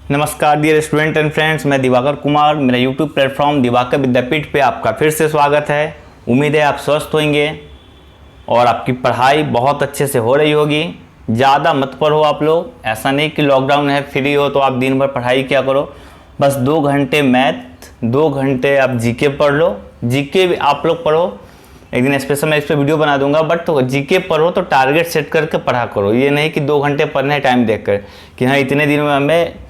नमस्कार dear student and friends, मैं दिवाकर कुमार। मेरा यूट्यूब प्लेटफॉर्म दिवाकर विद्यापीठ पे आपका फिर से स्वागत है। उम्मीद है आप स्वस्थ होंगे और आपकी पढ़ाई बहुत अच्छे से हो रही होगी। ज़्यादा मत पढ़ो आप लोग, ऐसा नहीं कि लॉकडाउन है फ्री हो तो आप दिन भर पढ़ाई क्या करो। बस 2 घंटे मैथ, 2 घंटे आप जीके पढ़ लो। जीके भी आप लोग पढ़ो, एक दिन स्पेशल मैं इस पर वीडियो बना दूंगा। बट तो जीके पढ़ो तो टारगेट सेट करके पढ़ा करो। ये नहीं कि 2 घंटे पढ़ने टाइम देख कर कि हाँ इतने दिन में हमें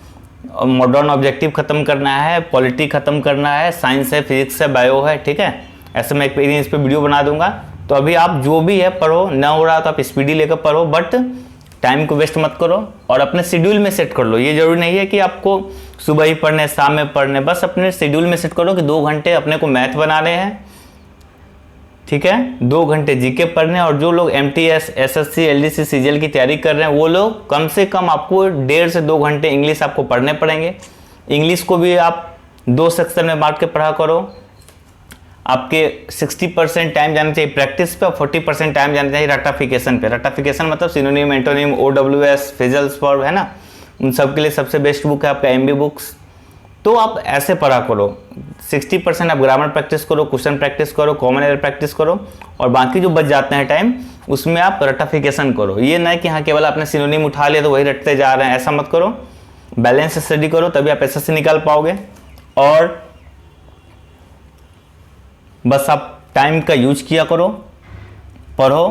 मॉडर्न ऑब्जेक्टिव ख़त्म करना है, पॉलिटी ख़त्म करना है, साइंस है, फिजिक्स है, बायो है, ठीक है। ऐसे मैं एक दिन इस पर वीडियो बना दूंगा। तो अभी आप जो भी है पढ़ो, ना हो रहा तो आप स्पीडी लेकर पढ़ो, बट टाइम को वेस्ट मत करो और अपने शेड्यूल में सेट कर लो। ये जरूरी नहीं है कि आपको सुबह ही पढ़ने, शाम में पढ़ने, बस अपने शेड्यूल में सेट करो कि 2 घंटे अपने को मैथ बनाने हैं, ठीक है, 2 घंटे जीके पढ़ने। और जो लोग एमटीएस, एसएससी, एलडीसी, सीजीएल की तैयारी कर रहे हैं वो लोग कम से कम आपको 1.5 से 2 घंटे इंग्लिश आपको पढ़ने पड़ेंगे। इंग्लिश को भी आप 2 सेक्शन में बांट के पढ़ा करो। आपके 60% टाइम जाना चाहिए प्रैक्टिस पे और 40% टाइम जाना चाहिए रटाफिकेशन पे। रटाफिकेशन मतलब सिनोनिम, एंटोनिम, ओडब्ल्यूएस, फ्रेजल्स वर्ब, है ना। उन सब के लिए सबसे बेस्ट बुक है आपका एमबी बुक्स। तो आप ऐसे पढ़ा करो। 60% आप ग्रामर प्रैक्टिस करो, क्वेश्चन प्रैक्टिस करो, कॉमन एरर प्रैक्टिस करो, और बाकी जो बच जाते हैं टाइम उसमें आप रटाफिकेशन करो। ये नहीं कि हाँ केवल आपने सिनोनिम उठा लिया तो वही रटते जा रहे हैं, ऐसा मत करो। बैलेंस स्टडी करो, तभी आप एसएससी निकाल पाओगे। और बस आप टाइम का यूज किया करो, पढ़ो।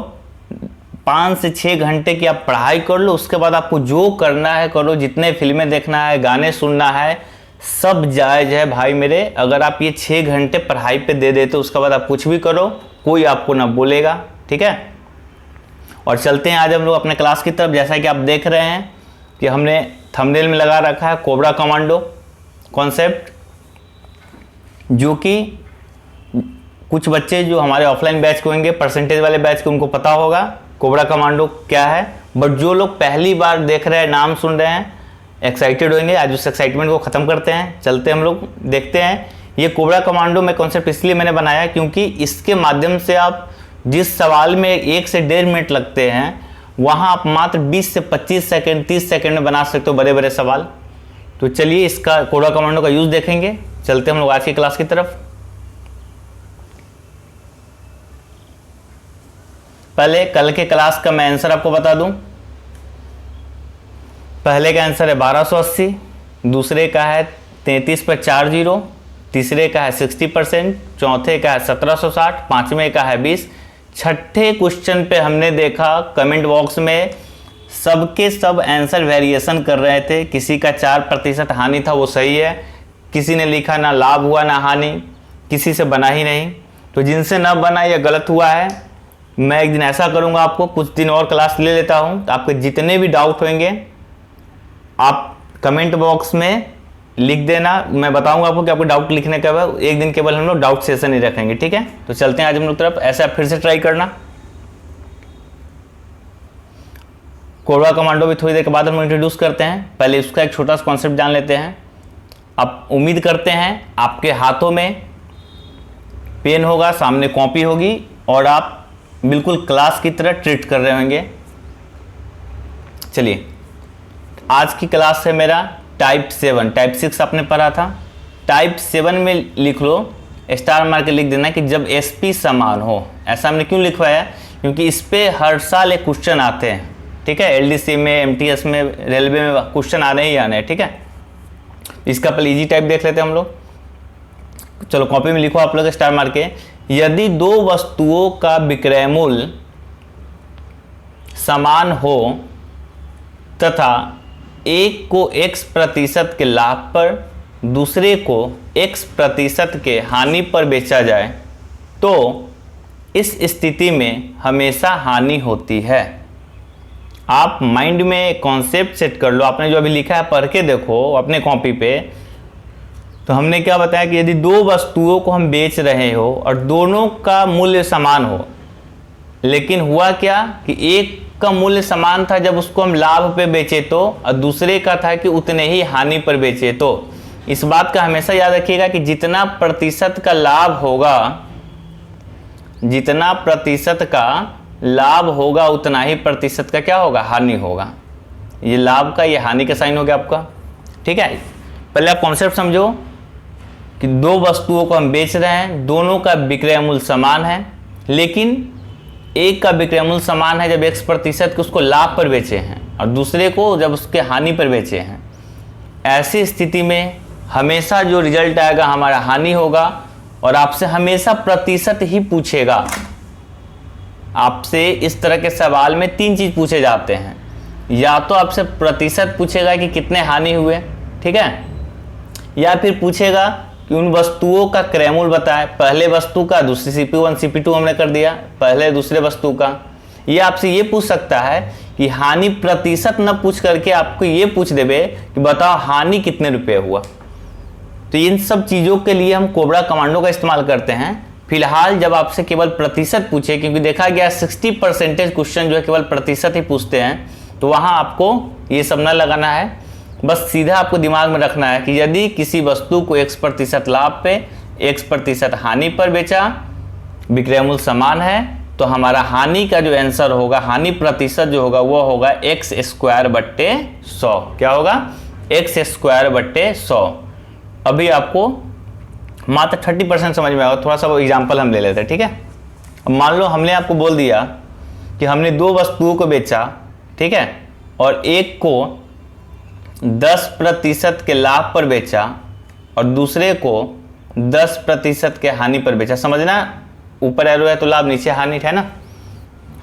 5 से 6 घंटे की आप पढ़ाई कर लो, उसके बाद आपको जो करना है करो। जितने फिल्में देखना है, गाने सुनना है, सब जायज़ है भाई मेरे। अगर आप ये 6 घंटे पढ़ाई पे दे देते उसके बाद आप कुछ भी करो, कोई आपको ना बोलेगा, ठीक है। और चलते हैं आज हम लोग अपने क्लास की तरफ। जैसा कि आप देख रहे हैं कि हमने थंबनेल में लगा रखा है कोबरा कमांडो कॉन्सेप्ट, जो कि कुछ बच्चे जो हमारे ऑफलाइन बैच के होंगे, परसेंटेज वाले बैच के, उनको पता होगा कोबरा कमांडो क्या है। बट जो लोग पहली बार देख रहे हैं, नाम सुन रहे हैं, एक्साइटेड होंगे, आज उस एक्साइटमेंट को ख़त्म करते हैं। चलते हम लोग देखते हैं ये कोबरा कमांडो में कॉन्सेप्ट इसलिए मैंने बनाया क्योंकि इसके माध्यम से आप जिस सवाल में 1 से 1.5 मिनट लगते हैं वहाँ आप मात्र 20 से 25 सेकंड, 30 सेकंड में बना सकते हो बड़े बड़े सवाल। तो चलिए इसका कोबरा कमांडो का यूज़ देखेंगे। चलते हम लोग आज की क्लास की तरफ। पहले कल के क्लास का मैं आंसर आपको बता दूं। पहले का आंसर है 1280, दूसरे का है 33 पर 4 जीरो, तीसरे का है 60%, चौथे का है 1760, पांचवें का है 20। छठे क्वेश्चन पे हमने देखा कमेंट बॉक्स में सबके सब आंसर वेरिएशन कर रहे थे। किसी का 4% हानि था, वो सही है। किसी ने लिखा ना लाभ हुआ ना हानि, किसी से बना ही नहीं। तो जिनसे ना बना यह गलत हुआ है। मैं एक दिन ऐसा करूँगा, आपको कुछ दिन और क्लास ले लेता हूँ, तो आपके जितने भी डाउट होंगे आप कमेंट बॉक्स में लिख देना। मैं बताऊंगा आपको कि आपको डाउट लिखने के बाद एक दिन केवल हम लोग डाउट सेशन ही रखेंगे, ठीक है। तो चलते हैं आज हम लोग तरफ। ऐसे आप फिर से ट्राई करना। कोबरा कमांडो भी थोड़ी देर के बाद हम इंट्रोड्यूस करते हैं। पहले उसका एक छोटा सा कॉन्सेप्ट जान लेते हैं। आप उम्मीद करते हैं आपके हाथों में पेन होगा, सामने कॉपी होगी और आप बिल्कुल क्लास की तरह ट्रीट कर रहे होंगे। चलिए, आज की क्लास है मेरा टाइप 7। टाइप 6 आपने पढ़ा था। टाइप 7 में लिख लो, स्टार मार के लिख देना कि जब एसपी समान हो। ऐसा हमने क्यों लिखवाया? क्योंकि इस पे हर साल एक क्वेश्चन आते हैं, ठीक है। एलडीसी में, एमटीएस में, रेलवे में क्वेश्चन आने ही आने हैं, ठीक है। इसका पहले इजी टाइप देख लेते हैं हम लोग। चलो कॉपी में लिखो आप लोग स्टार मार के। यदि 2 वस्तुओं का विक्रय मूल्य समान हो तथा एक को x% के लाभ पर, दूसरे को x% के हानि पर बेचा जाए तो इस स्थिति में हमेशा हानि होती है। आप माइंड में कॉन्सेप्ट सेट कर लो। आपने जो अभी लिखा है पढ़ के देखो अपने कॉपी पे। तो हमने क्या बताया कि यदि 2 वस्तुओं को हम बेच रहे हो और दोनों का मूल्य समान हो, लेकिन हुआ क्या कि एक का मूल्य समान था जब उसको हम लाभ पे बेचे तो, और दूसरे का था कि उतने ही हानि पर बेचे तो। इस बात का हमेशा याद रखिएगा कि जितना प्रतिशत का लाभ होगा, जितना प्रतिशत का लाभ होगा उतना ही प्रतिशत का क्या होगा, हानि होगा। ये लाभ का, ये हानि का साइन हो गया आपका। ठीक है, पहले आप कॉन्सेप्ट समझो कि दो वस्तुओं को हम बेच रहे हैं, दोनों का विक्रय मूल्य समान है, लेकिन एक का विक्रय मूल्य समान है जब X% के उसको लाभ पर बेचे हैं और दूसरे को जब उसके हानि पर बेचे हैं। ऐसी स्थिति में हमेशा जो रिजल्ट आएगा हमारा हानि होगा और आपसे हमेशा प्रतिशत ही पूछेगा। आपसे इस तरह के सवाल में 3 चीज़ पूछे जाते हैं, या तो आपसे प्रतिशत पूछेगा कि कितने हानि हुए, ठीक है, या फिर पूछेगा कि उन वस्तुओं का क्रय मूल्य बताएं, पहले वस्तु का, दूसरी CPU1 CPU2 हमने कर दिया, पहले दूसरे वस्तु का। ये आपसे ये पूछ सकता है कि हानि प्रतिशत न पूछ करके आपको ये पूछ देवे कि बताओ हानि कितने रुपए हुआ। तो इन सब चीज़ों के लिए हम कोबरा कमांडो का इस्तेमाल करते हैं। फिलहाल जब आपसे केवल प्रतिशत पूछे, क्योंकि देखा गया 60% क्वेश्चन जो है केवल प्रतिशत ही पूछते हैं, तो वहाँ आपको ये सब न लगाना है, बस सीधा आपको दिमाग में रखना है कि यदि किसी वस्तु को X% लाभ पे X% हानि पर बेचा, विक्रय मूल्य समान है, तो हमारा हानि का जो आंसर होगा, हानि प्रतिशत जो होगा वो होगा X²/100। क्या होगा? X²/100। अभी आपको मात्र 30% समझ में आएगा। थोड़ा सा वो एग्जाम्पल हम ले लेते हैं, ठीक है। अब मान लो हमने आपको बोल दिया कि हमने दो वस्तुओं को बेचा, ठीक है, और एक को 10% के लाभ पर बेचा और दूसरे को 10% के हानि पर बेचा। समझना, ऊपर एरो है तो लाभ, नीचे हानि है ना।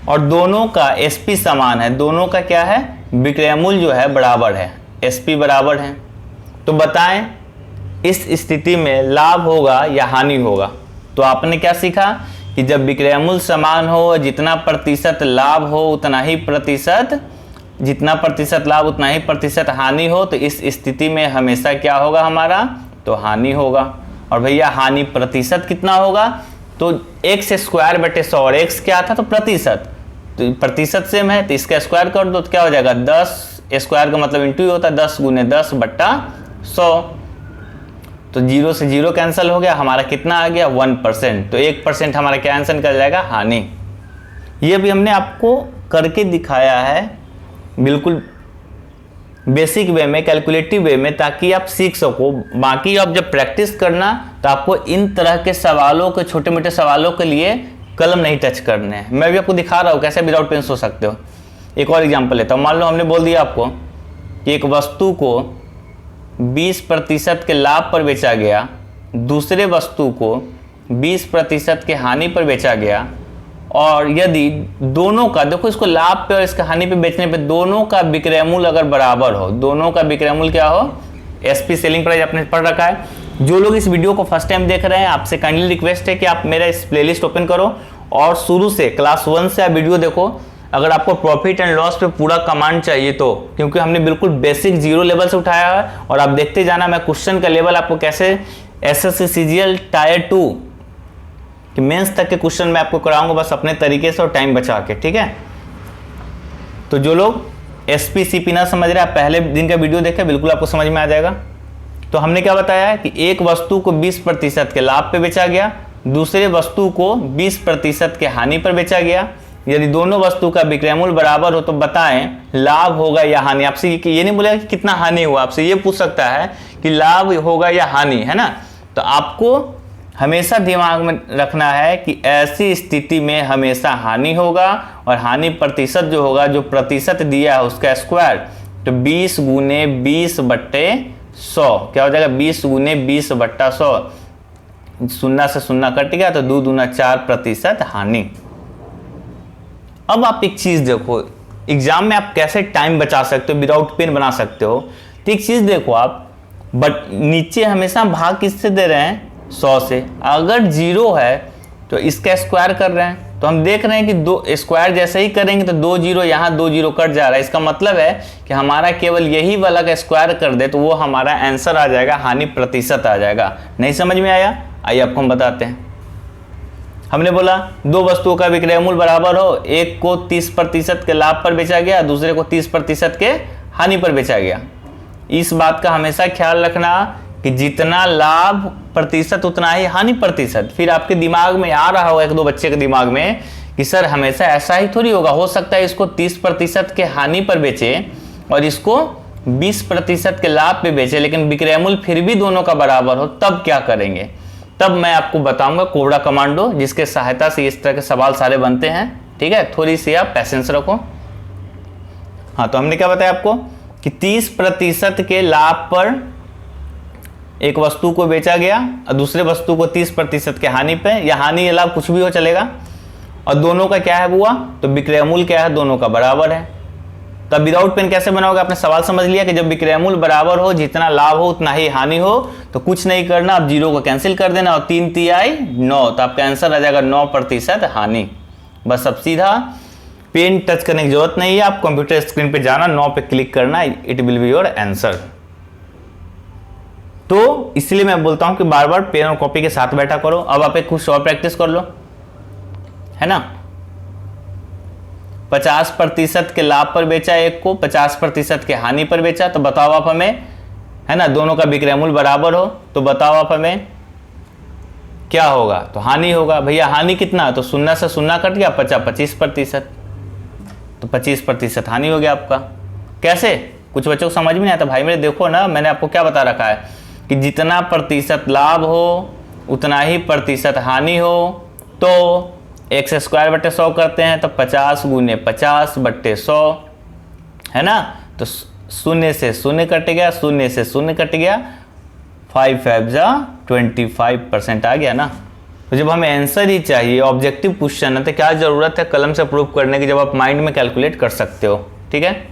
और दोनों का SP समान है, दोनों का क्या है, विक्रय मूल्य जो है बराबर है, SP बराबर है। तो बताएं इस स्थिति में लाभ होगा या हानि होगा। तो आपने क्या सीखा कि जब विक्रय मूल्य समान हो, जितना प्रतिशत लाभ हो उतना ही प्रतिशत, जितना प्रतिशत लाभ उतना ही प्रतिशत हानि हो, तो इस स्थिति में हमेशा क्या होगा हमारा, तो हानि होगा। और भैया हानि प्रतिशत कितना होगा, तो X²/100, और X क्या था, तो प्रतिशत, तो प्रतिशत सेम है तो इसका स्क्वायर कर दो तो क्या हो जाएगा, 10 स्क्वायर का मतलब इंटू ही होता है 10 × 10/100। तो 0 से 0 कैंसिल हो गया, हमारा कितना आ गया, 1%। तो 1% हमारा क्या आंसर निकल जाएगा, हानि। ये भी हमने आपको करके दिखाया है बिल्कुल बेसिक वे में, कैलकुलेटिव वे में, ताकि आप सीख सको। बाकी आप जब प्रैक्टिस करना तो आपको इन तरह के सवालों के, छोटे मोटे सवालों के लिए कलम नहीं टच करने हैं। मैं भी आपको दिखा रहा हूँ कैसे विदाउट पेन सोच सकते हो। एक और एग्जांपल लेता हूँ। मान लो हमने बोल दिया आपको कि एक वस्तु को 20% के लाभ पर बेचा गया, दूसरे वस्तु को 20% के हानि पर बेचा गया, और यदि दोनों का, देखो इसको लाभ पे और इसका हानि पे बेचने पे दोनों का विक्रय मूल्य अगर बराबर हो, दोनों का विक्रय मूल्य क्या हो, SP सेलिंग प्राइस आपने पढ़ रखा है। जो लोग इस वीडियो को फर्स्ट टाइम देख रहे हैं, आपसे काइंडली रिक्वेस्ट है कि आप मेरा इस प्लेलिस्ट ओपन करो और शुरू से क्लास 1 से आप वीडियो देखो। अगर आपको प्रॉफिट एंड लॉस पे पूरा कमांड चाहिए तो, क्योंकि हमने बिल्कुल बेसिक 0 लेवल से उठाया है, और आप देखते जाना मैं क्वेश्चन का लेवल आपको कैसे SSC CGL टायर 2 कि मेंस तक के क्वेश्चन मैं आपको कराऊंगा, बस अपने तरीके से और टाइम बचा के, ठीक है। तो जो लोग SP CP ना समझ रहे, आप पहले दिन का वीडियो देखें, बिल्कुल आपको समझ में आ जाएगा। तो हमने क्या बताया है कि एक वस्तु को 20% के लाभ पे बेचा गया, दूसरे वस्तु को 20% के हानि पर बेचा गया। यदि दोनों वस्तु का विक्रय मूल्य बराबर हो तो बताएं लाभ होगा या हानि। आपसे ये नहीं बोलेगा कि कितना हानि हुआ, आपसे ये पूछ सकता है कि लाभ होगा या हानि, है ना। तो आपको हमेशा दिमाग में रखना है कि ऐसी स्थिति में हमेशा हानि होगा, और हानि प्रतिशत जो होगा, जो प्रतिशत दिया है उसका स्क्वायर, तो 20 × 20/100 क्या हो जाएगा, 20 × 20/100। 0 से 0 कट गया तो 2 दूना 4% हानि। अब आप एक चीज देखो, एग्जाम में आप कैसे टाइम बचा सकते हो, विदाउट पेन बना सकते हो। तो एक चीज देखो आप, बट नीचे हमेशा भाग किससे दे रहे हैं, 100 से। अगर 0 है तो इसका स्क्वायर कर रहे हैं, तो हम देख रहे हैं कि 2 स्क्वायर जैसे ही करेंगे तो 2 0 यहाँ 2 0 कट जा रहा है। इसका मतलब है कि हमारा केवल यही वाला का स्क्वायर कर दे तो वो हमारा आंसर आ जाएगा, हानि प्रतिशत आ जाएगा। नहीं समझ में आया? आइए आपको हम बताते हैं। हमने बोला दो वस्तुओं का विक्रय मूल्य बराबर हो, एक को 30% के लाभ पर बेचा गया, दूसरे को 30% के हानि पर बेचा गया। इस बात का हमेशा ख्याल रखना कि जितना लाभ प्रतिशत उतना ही हानि प्रतिशत। फिर आपके दिमाग में आ रहा होगा, एक दो बच्चे के दिमाग में, कि सर हमेशा ऐसा ही थोड़ी होगा, हो सकता है इसको 30% के हानि पर बेचे और इसको 20% के लाभ पे बेचे लेकिन विक्रय मूल्य फिर भी दोनों का बराबर हो, तब क्या करेंगे? तब मैं आपको बताऊंगा कोबरा कमांडो, जिसके सहायता से इस तरह के सवाल सारे बनते हैं। ठीक है, थोड़ी सी आप पैसेंस रखो। हाँ, तो हमने क्या बताया आपको कि 30% के लाभ पर एक वस्तु को बेचा गया और दूसरे वस्तु को 30% के हानि पे, या हानि या लाभ कुछ भी हो चलेगा, और दोनों का क्या है हुआ, तो विक्रय मूल्य क्या है, दोनों का बराबर है। तब विदाउट पेन कैसे बनाओगे? आपने सवाल समझ लिया कि जब विक्रय मूल्य बराबर हो, जितना लाभ हो उतना ही हानि हो, तो कुछ नहीं करना, आप जीरो को कैंसिल कर देना और 3 तिहाई 9, तो आपका आंसर आ जाएगा 9% हानि। बस अब सीधा पेन टच करने की जरूरत नहीं है, आप कंप्यूटर स्क्रीन पे जाना, 9 पे क्लिक करना, it will be your answer. तो इसलिए मैं बोलता हूं कि बार बार पेन और कॉपी के साथ बैठा करो। अब आप एक कुछ और प्रैक्टिस कर लो, है ना। 50% के लाभ पर बेचा एक को, 50% के हानि पर बेचा, तो बताओ आप हमें, है ना, दोनों का विक्रय मूल्य बराबर हो, तो बताओ आप हमें क्या होगा? तो हानि होगा। भैया हानि कितना? तो 0 से 0 कट गया, 25%, तो 25% हानि हो गया आपका। कैसे? कुछ बच्चों को समझ में नहीं आता। भाई मेरे देखो ना, मैंने आपको क्या बता रखा है कि जितना प्रतिशत लाभ हो उतना ही प्रतिशत हानि हो, तो x²/100 करते हैं, तो 50 × 50/100, है ना। तो 0 से 0 कट गया, 0 से 0 कट गया, 5 5 जा 25% आ गया ना। तो जब हमें आंसर ही चाहिए, ऑब्जेक्टिव क्वेश्चन है, तो क्या जरूरत है कलम से प्रूफ करने की, जब आप माइंड में कैलकुलेट कर सकते हो। ठीक है,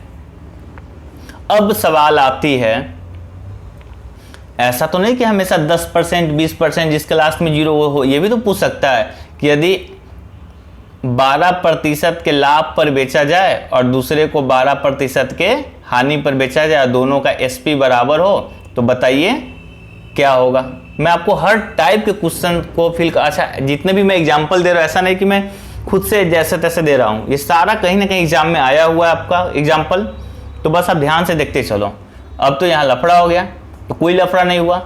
अब सवाल आती है, ऐसा तो नहीं कि हमेशा 10%, 20% जिसके लास्ट में 0 हो, ये भी तो पूछ सकता है कि यदि 12% के लाभ पर बेचा जाए और दूसरे को 12% के हानि पर बेचा जाए, दोनों का SP बराबर हो, तो बताइए क्या होगा। मैं आपको हर टाइप के क्वेश्चन को फिल, अच्छा जितने भी मैं एग्जांपल दे रहा हूँ, ऐसा नहीं कि मैं खुद से जैसे तैसे दे रहा हूँ, ये सारा कहीं ना कहीं एग्जाम में आया हुआ है आपका एग्जाम्पल, तो बस आप ध्यान से देखते चलो। अब तो यहाँ लफड़ा हो गया, तो कोई लफड़ा नहीं हुआ।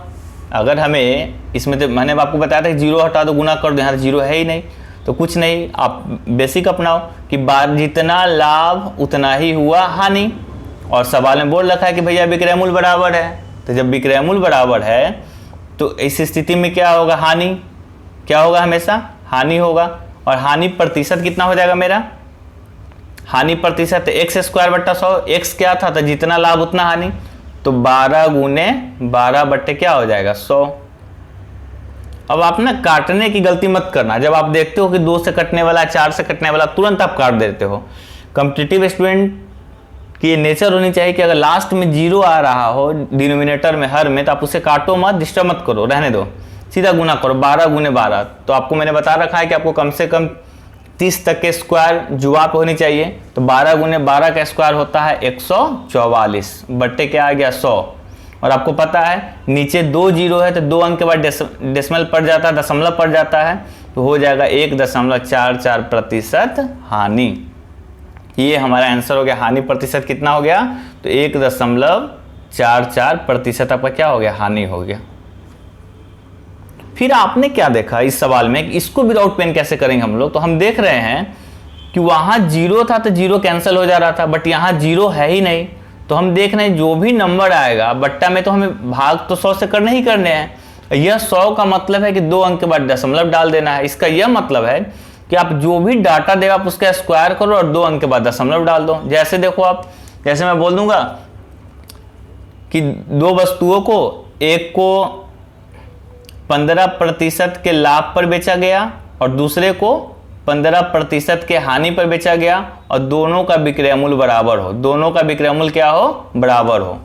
अगर हमें इसमें, तो मैंने आपको बताया था कि 0 हटा दो, गुना कर दो, यहाँ तो 0 है ही नहीं, तो कुछ नहीं, आप बेसिक अपनाओ कि जितना लाभ उतना ही हुआ हानि, और सवाल में बोल रखा है कि भैया विक्रय मूल्य बराबर है, तो जब विक्रय मूल्य बराबर है तो इस स्थिति में क्या होगा, हानि। क्या होगा? हमेशा हानि होगा। और हानि प्रतिशत कितना हो जाएगा मेरा? हानि प्रतिशत x²/100, x क्या था, तो जितना लाभ उतना हानि, तो 12 × 12 क्या हो जाएगा, 100। अब आप ना काटने की गलती मत करना, जब आप देखते हो कि 2 से कटने वाला, 4 से कटने वाला, तुरंत आप काट देते हो। कॉम्पिटिटिव स्टूडेंट की ये नेचर होनी चाहिए कि अगर लास्ट में 0 आ रहा हो डिनोमिनेटर में, हर में, तो आप उसे काटो मत, डिस्टर्ब मत करो, रहने दो, सीधा गुना करो 12 × 12। तो आपको मैंने बता रखा है कि आपको कम से कम 30 तक के स्क्वायर जुआ पे होनी चाहिए, तो 12 × 12 का स्क्वायर होता है 144, बट्टे क्या आ गया 100। और आपको पता है नीचे 2 0 है, तो 2 अंक के बाद डेसिमल पड़ जाता है, दशमलव पड़ जाता है, तो हो जाएगा 1.44% हानि। ये हमारा आंसर हो गया। हानि प्रतिशत कितना हो गया? तो 1.44% आपका क्या हो गया, हानि हो गया। फिर आपने क्या देखा इस सवाल में, इसको विदाउट पेन कैसे करेंगे हम लोग? तो हम देख रहे हैं कि वहां 0 था तो 0 कैंसिल हो जा रहा था, बट यहाँ 0 है ही नहीं, तो हम देख रहे हैं जो भी नंबर आएगा बट्टा में, तो हमें भाग तो 100 से करने ही करने हैं। यह 100 का मतलब है कि 2 अंक के बाद दशमलव डाल देना है। इसका यह मतलब है कि आप जो भी डाटा देगा आप उसका स्क्वायर करो और 2 अंक के बाद दशमलव डाल दो। जैसे देखो आप, जैसे मैं बोल दूंगा कि 2 वस्तुओं को, एक को 15% के लाभ पर बेचा गया और दूसरे को 15% के हानि पर बेचा गया, और दोनों का विक्रय मूल्य बराबर हो, दोनों का विक्रय मूल्य क्या हो, बराबर हो,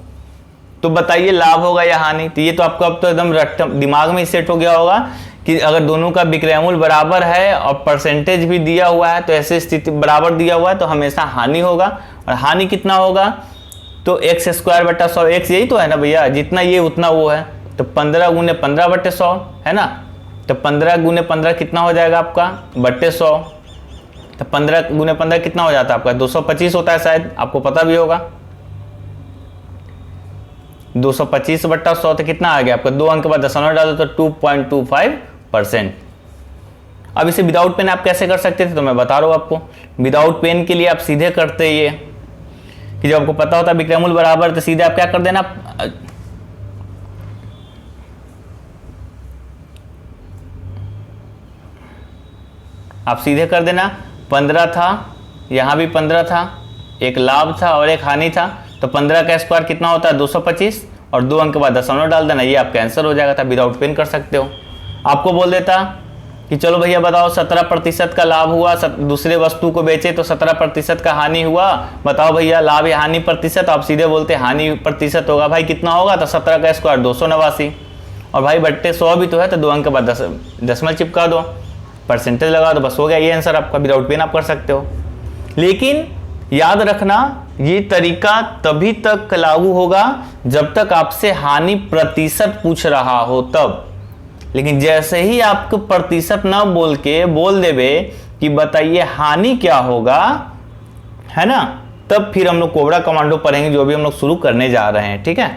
तो बताइए लाभ होगा या हानि। तो ये तो आपको अब तो एकदम दिमाग में सेट हो गया होगा कि अगर दोनों का विक्रय मूल्य बराबर है और परसेंटेज भी दिया हुआ है, तो ऐसी स्थिति बराबर दिया हुआ है तो हमेशा हानि होगा। और हानि कितना होगा? तो x²/100, x यही तो है ना भैया, जितना ये उतना वो है, तो 15 × 15/100 है ना। तो 15 × 15 कितना हो जाएगा आपका, /100। तो 15 × 15 कितना हो जाता है आपका, 225 होता है, शायद आपको पता भी होगा। 225/100 तो कितना आ गया आपका, 2 अंक के बाद दशमलव डालो तो 2.25%। अब इसे विदाउट पेन आप कैसे कर सकते थे, तो मैं बता रहा हूं आपको। विदाउट पेन के लिए आप सीधे करते ये कि जब आपको पता होता है विक्रयमूल्य बराबर, तो सीधे आप क्या कर देना, आप सीधे कर देना 15 था, यहाँ भी 15 था, एक लाभ था और एक हानि था, तो 15 का स्क्वायर कितना होता है 225, और 2 अंक के बाद दशमलव डाल देना, ये आपका आंसर हो जाएगा था। विदाउट पेन कर सकते हो। आपको बोल देता कि चलो भैया बताओ 17% का लाभ हुआ, दूसरे वस्तु को बेचे तो 17% का हानि हुआ, बताओ भैया लाभ या हानि प्रतिशत। आप सीधे बोलते हानि प्रतिशत होगा, भाई कितना होगा, तो 17 का स्क्वायर 289, और भाई बट्टे 100 भी तो है, तो 2 अंक के बाद दशमलव चिपका दो, परसेंटेज लगा दो, बस हो गया ये आंसर आपका। विदाउट पेन आप कर सकते हो। लेकिन याद रखना ये तरीका तभी तक लागू होगा जब तक आपसे हानि प्रतिशत पूछ रहा हो तब। लेकिन जैसे ही आपको प्रतिशत ना बोल के बोल देवे कि बताइए हानि क्या होगा, है ना, तब फिर हम लोग कोबरा कमांडो पढ़ेंगे, जो भी हम लोग शुरू करने जा रहे हैं। ठीक है,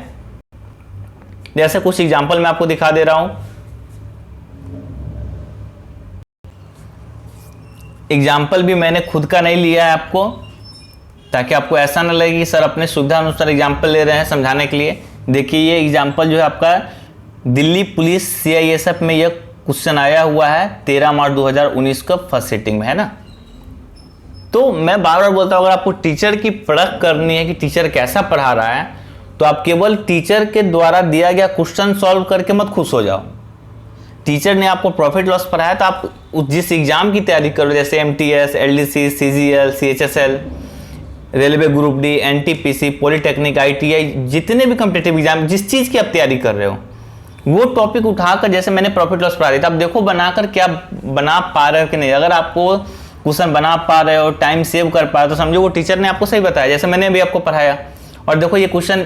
जैसे कुछ एग्जांपल मैं आपको दिखा दे रहा हूं। एग्जाम्पल भी मैंने खुद का नहीं लिया है आपको, ताकि आपको ऐसा ना लगे कि सर अपने सुविधा अनुसार एग्जाम्पल ले रहे हैं समझाने के लिए। देखिए ये एग्जाम्पल जो है आपका दिल्ली पुलिस CISF में यह क्वेश्चन आया हुआ है 13 मार्च 2019 का फर्स्ट सिटिंग में, है ना। तो मैं बार बार बोलता हूँ, अगर आपको टीचर की परख करनी है कि टीचर कैसा पढ़ा रहा है, तो आप केवल टीचर के द्वारा दिया गया क्वेश्चन सॉल्व करके मत खुश हो जाओ। टीचर ने आपको प्रॉफिट लॉस पढ़ाया, तो आप जिस एग्जाम की तैयारी करो, जैसे MTS, LDC, CGL, CHSL, railway group D, NTPC, polytechnic, ITI, जितने भी कॉम्पिटिटिव एग्जाम, जिस चीज़ की आप तैयारी कर रहे हो, वो टॉपिक उठाकर, जैसे मैंने प्रॉफिट लॉस पढ़ा दिया, तो आप देखो बनाकर क्या बना पा रहे हो कि नहीं। अगर आपको क्वेश्चन बना पा रहे हो, टाइम सेव कर पा रहे हो, तो समझो वो टीचर ने आपको सही बताया, जैसे मैंने भी आपको पढ़ाया। और देखो ये क्वेश्चन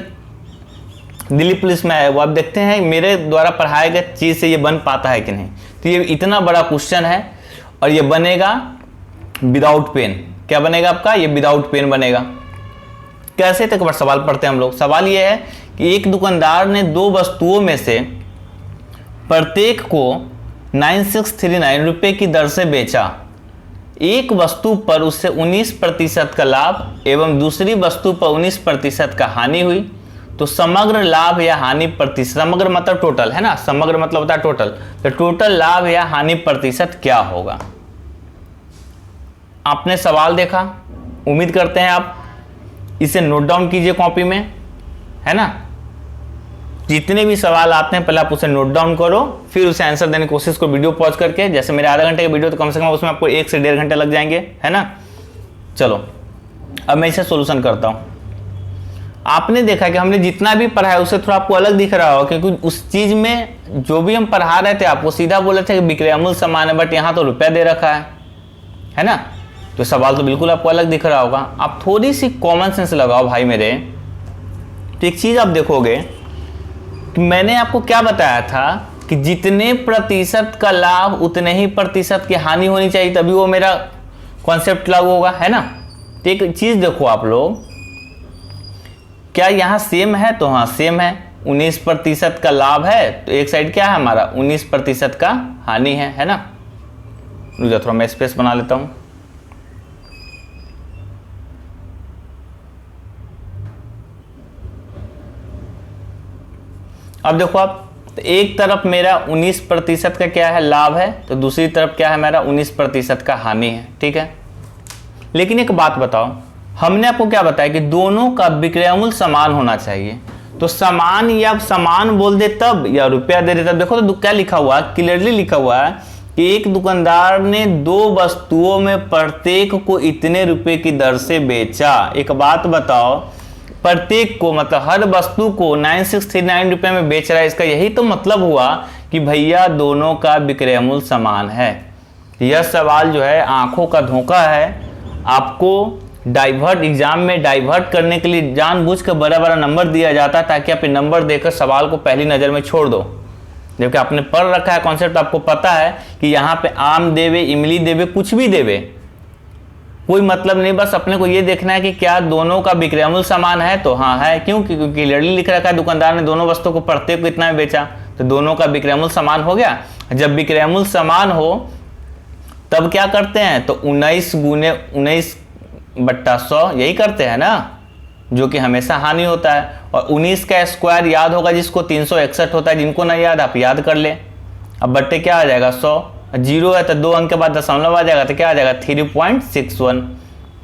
दिल्ली पुलिस में आया, वो आप देखते हैं मेरे द्वारा पढ़ाए गए चीज़ से ये बन पाता है कि नहीं। तो ये इतना बड़ा क्वेश्चन है, और ये बनेगा विदाउट पेन। क्या बनेगा आपका, ये विदाउट पेन बनेगा। कैसे, तो एक बार सवाल पढ़ते हैं हम लोग। सवाल ये है कि एक दुकानदार ने 2 वस्तुओं में से प्रत्येक को 9639 रुपये की दर से बेचा। एक वस्तु पर उससे 19% का लाभ एवं दूसरी वस्तु पर 19% का हानि हुई, तो समग्र लाभ या हानि प्रतिशत, समग्र मतलब टोटल, है ना, समग्र मतलब होता है टोटल, तो टोटल लाभ या हानि प्रतिशत क्या होगा। आपने सवाल देखा, उम्मीद करते हैं आप इसे नोट डाउन कीजिए कॉपी में, है ना। जितने भी सवाल आते हैं पहले आप उसे नोट डाउन करो, फिर उसे आंसर देने की कोशिश करो वीडियो पॉज करके। जैसे मेरे आधा घंटे का वीडियो, तो कम से कम उसमें आपको 1 से 1.5 घंटे लग जाएंगे, है ना। चलो अब मैं इसे सोल्यूशन करता हूँ। आपने देखा कि हमने जितना भी पढ़ाया उससे थोड़ा आपको अलग दिख रहा होगा, क्योंकि उस चीज में जो भी हम पढ़ा रहे थे आपको सीधा बोले थे कि विक्रयमूल्य समान है, बट यहाँ तो रुपया दे रखा है ना। तो सवाल तो बिल्कुल आपको अलग दिख रहा होगा। आप थोड़ी सी कॉमन सेंस लगाओ भाई मेरे। तो एक चीज आप देखोगे कि मैंने आपको क्या बताया था कि जितने प्रतिशत का लाभ उतने ही प्रतिशत की हानि होनी चाहिए, तभी वो मेरा कॉन्सेप्ट लागू होगा, है ना। तो एक चीज देखो आप लोग, क्या यहाँ सेम है, तो हाँ सेम है। 19% का लाभ है, तो एक साइड क्या है हमारा 19% का हानि है ना। रुको थोड़ा मैं स्पेस बना लेता हूँ। अब देखो आप, तो एक तरफ मेरा 19% का क्या है लाभ है, तो दूसरी तरफ क्या है मेरा 19% का हानि है, ठीक है। लेकिन एक बात बताओ, हमने आपको क्या बताया कि दोनों का विक्रयमूल्य समान होना चाहिए। तो समान या समान बोल दे तब, या रुपया दे दे तब। देखो तो क्या लिखा हुआ है, क्लियरली लिखा हुआ है कि एक दुकानदार ने 2 वस्तुओं में प्रत्येक को इतने रुपए की दर से बेचा। एक बात बताओ, प्रत्येक को मतलब हर वस्तु को 9639 रुपए में बेच रहा है, इसका यही तो मतलब हुआ कि भैया दोनों का विक्रयमूल्य समान है। यह सवाल जो है आंखों का धोखा है। आपको डाइवर्ट एग्जाम में डाइवर्ट करने के लिए जानबूझकर बड़ा बड़ा नंबर दिया जाता है, ताकि आप नंबर देकर सवाल को पहली नज़र में छोड़ दो। जबकि आपने पढ़ रखा है कॉन्सेप्ट, आपको पता है कि यहाँ पे आम देवे, इमली देवे, कुछ भी देवे, कोई मतलब नहीं। बस अपने को ये देखना है कि क्या दोनों का विक्रयमूल्य समान है, तो हाँ है। क्यों? क्योंकि क्लियरली लिख रखा है दुकानदार ने दोनों वस्तुओं को प्रत्येक को इतना में बेचा, तो दोनों का विक्रयमूल्य समान हो गया। जब विक्रयमूल्य समान हो तब क्या करते हैं, तो 19 × 19/100 यही करते हैं ना। जो कि हमेशा हानि होता है। और 19 का स्क्वायर याद होगा जिसको 361 होता है, जिनको ना याद आप याद कर ले। अब बट्टे क्या आ जाएगा 100, जीरो है तो 2 अंक के बाद दशमलव आ जाएगा तो क्या आ जाएगा 3.61।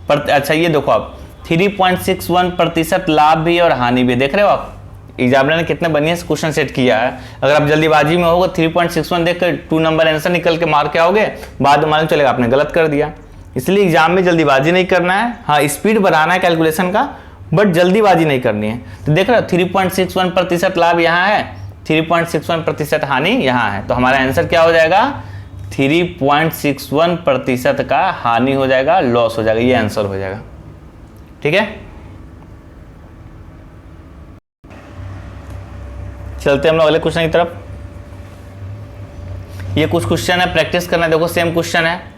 अच्छा ये देखो आप 3.61% लाभ भी और हानि भी, देख रहे हो आप एग्जामिनर ने कितने बढ़िया से क्वेश्चन सेट किया है। अगर आप जल्दीबाजी में होगा 3.61 देख कर 2 नंबर आंसर निकल के मार के आओगे, बाद में मालूम चलेगा आपने गलत कर दिया। इसलिए एग्जाम में जल्दीबाजी नहीं करना है, हाँ स्पीड बढ़ाना है कैलकुलेशन का, बट जल्दीबाजी नहीं करनी है। तो देख रहे हो 3.61% लाभ यहाँ है, 3.61% हानि यहाँ है, तो हमारा आंसर क्या हो जाएगा 3.61% का हानि हो जाएगा, लॉस हो जाएगा, ये आंसर हो जाएगा। ठीक है, चलते हम लोग अगले क्वेश्चन की तरफ। ये कुछ क्वेश्चन है, प्रैक्टिस करना। देखो सेम क्वेश्चन है।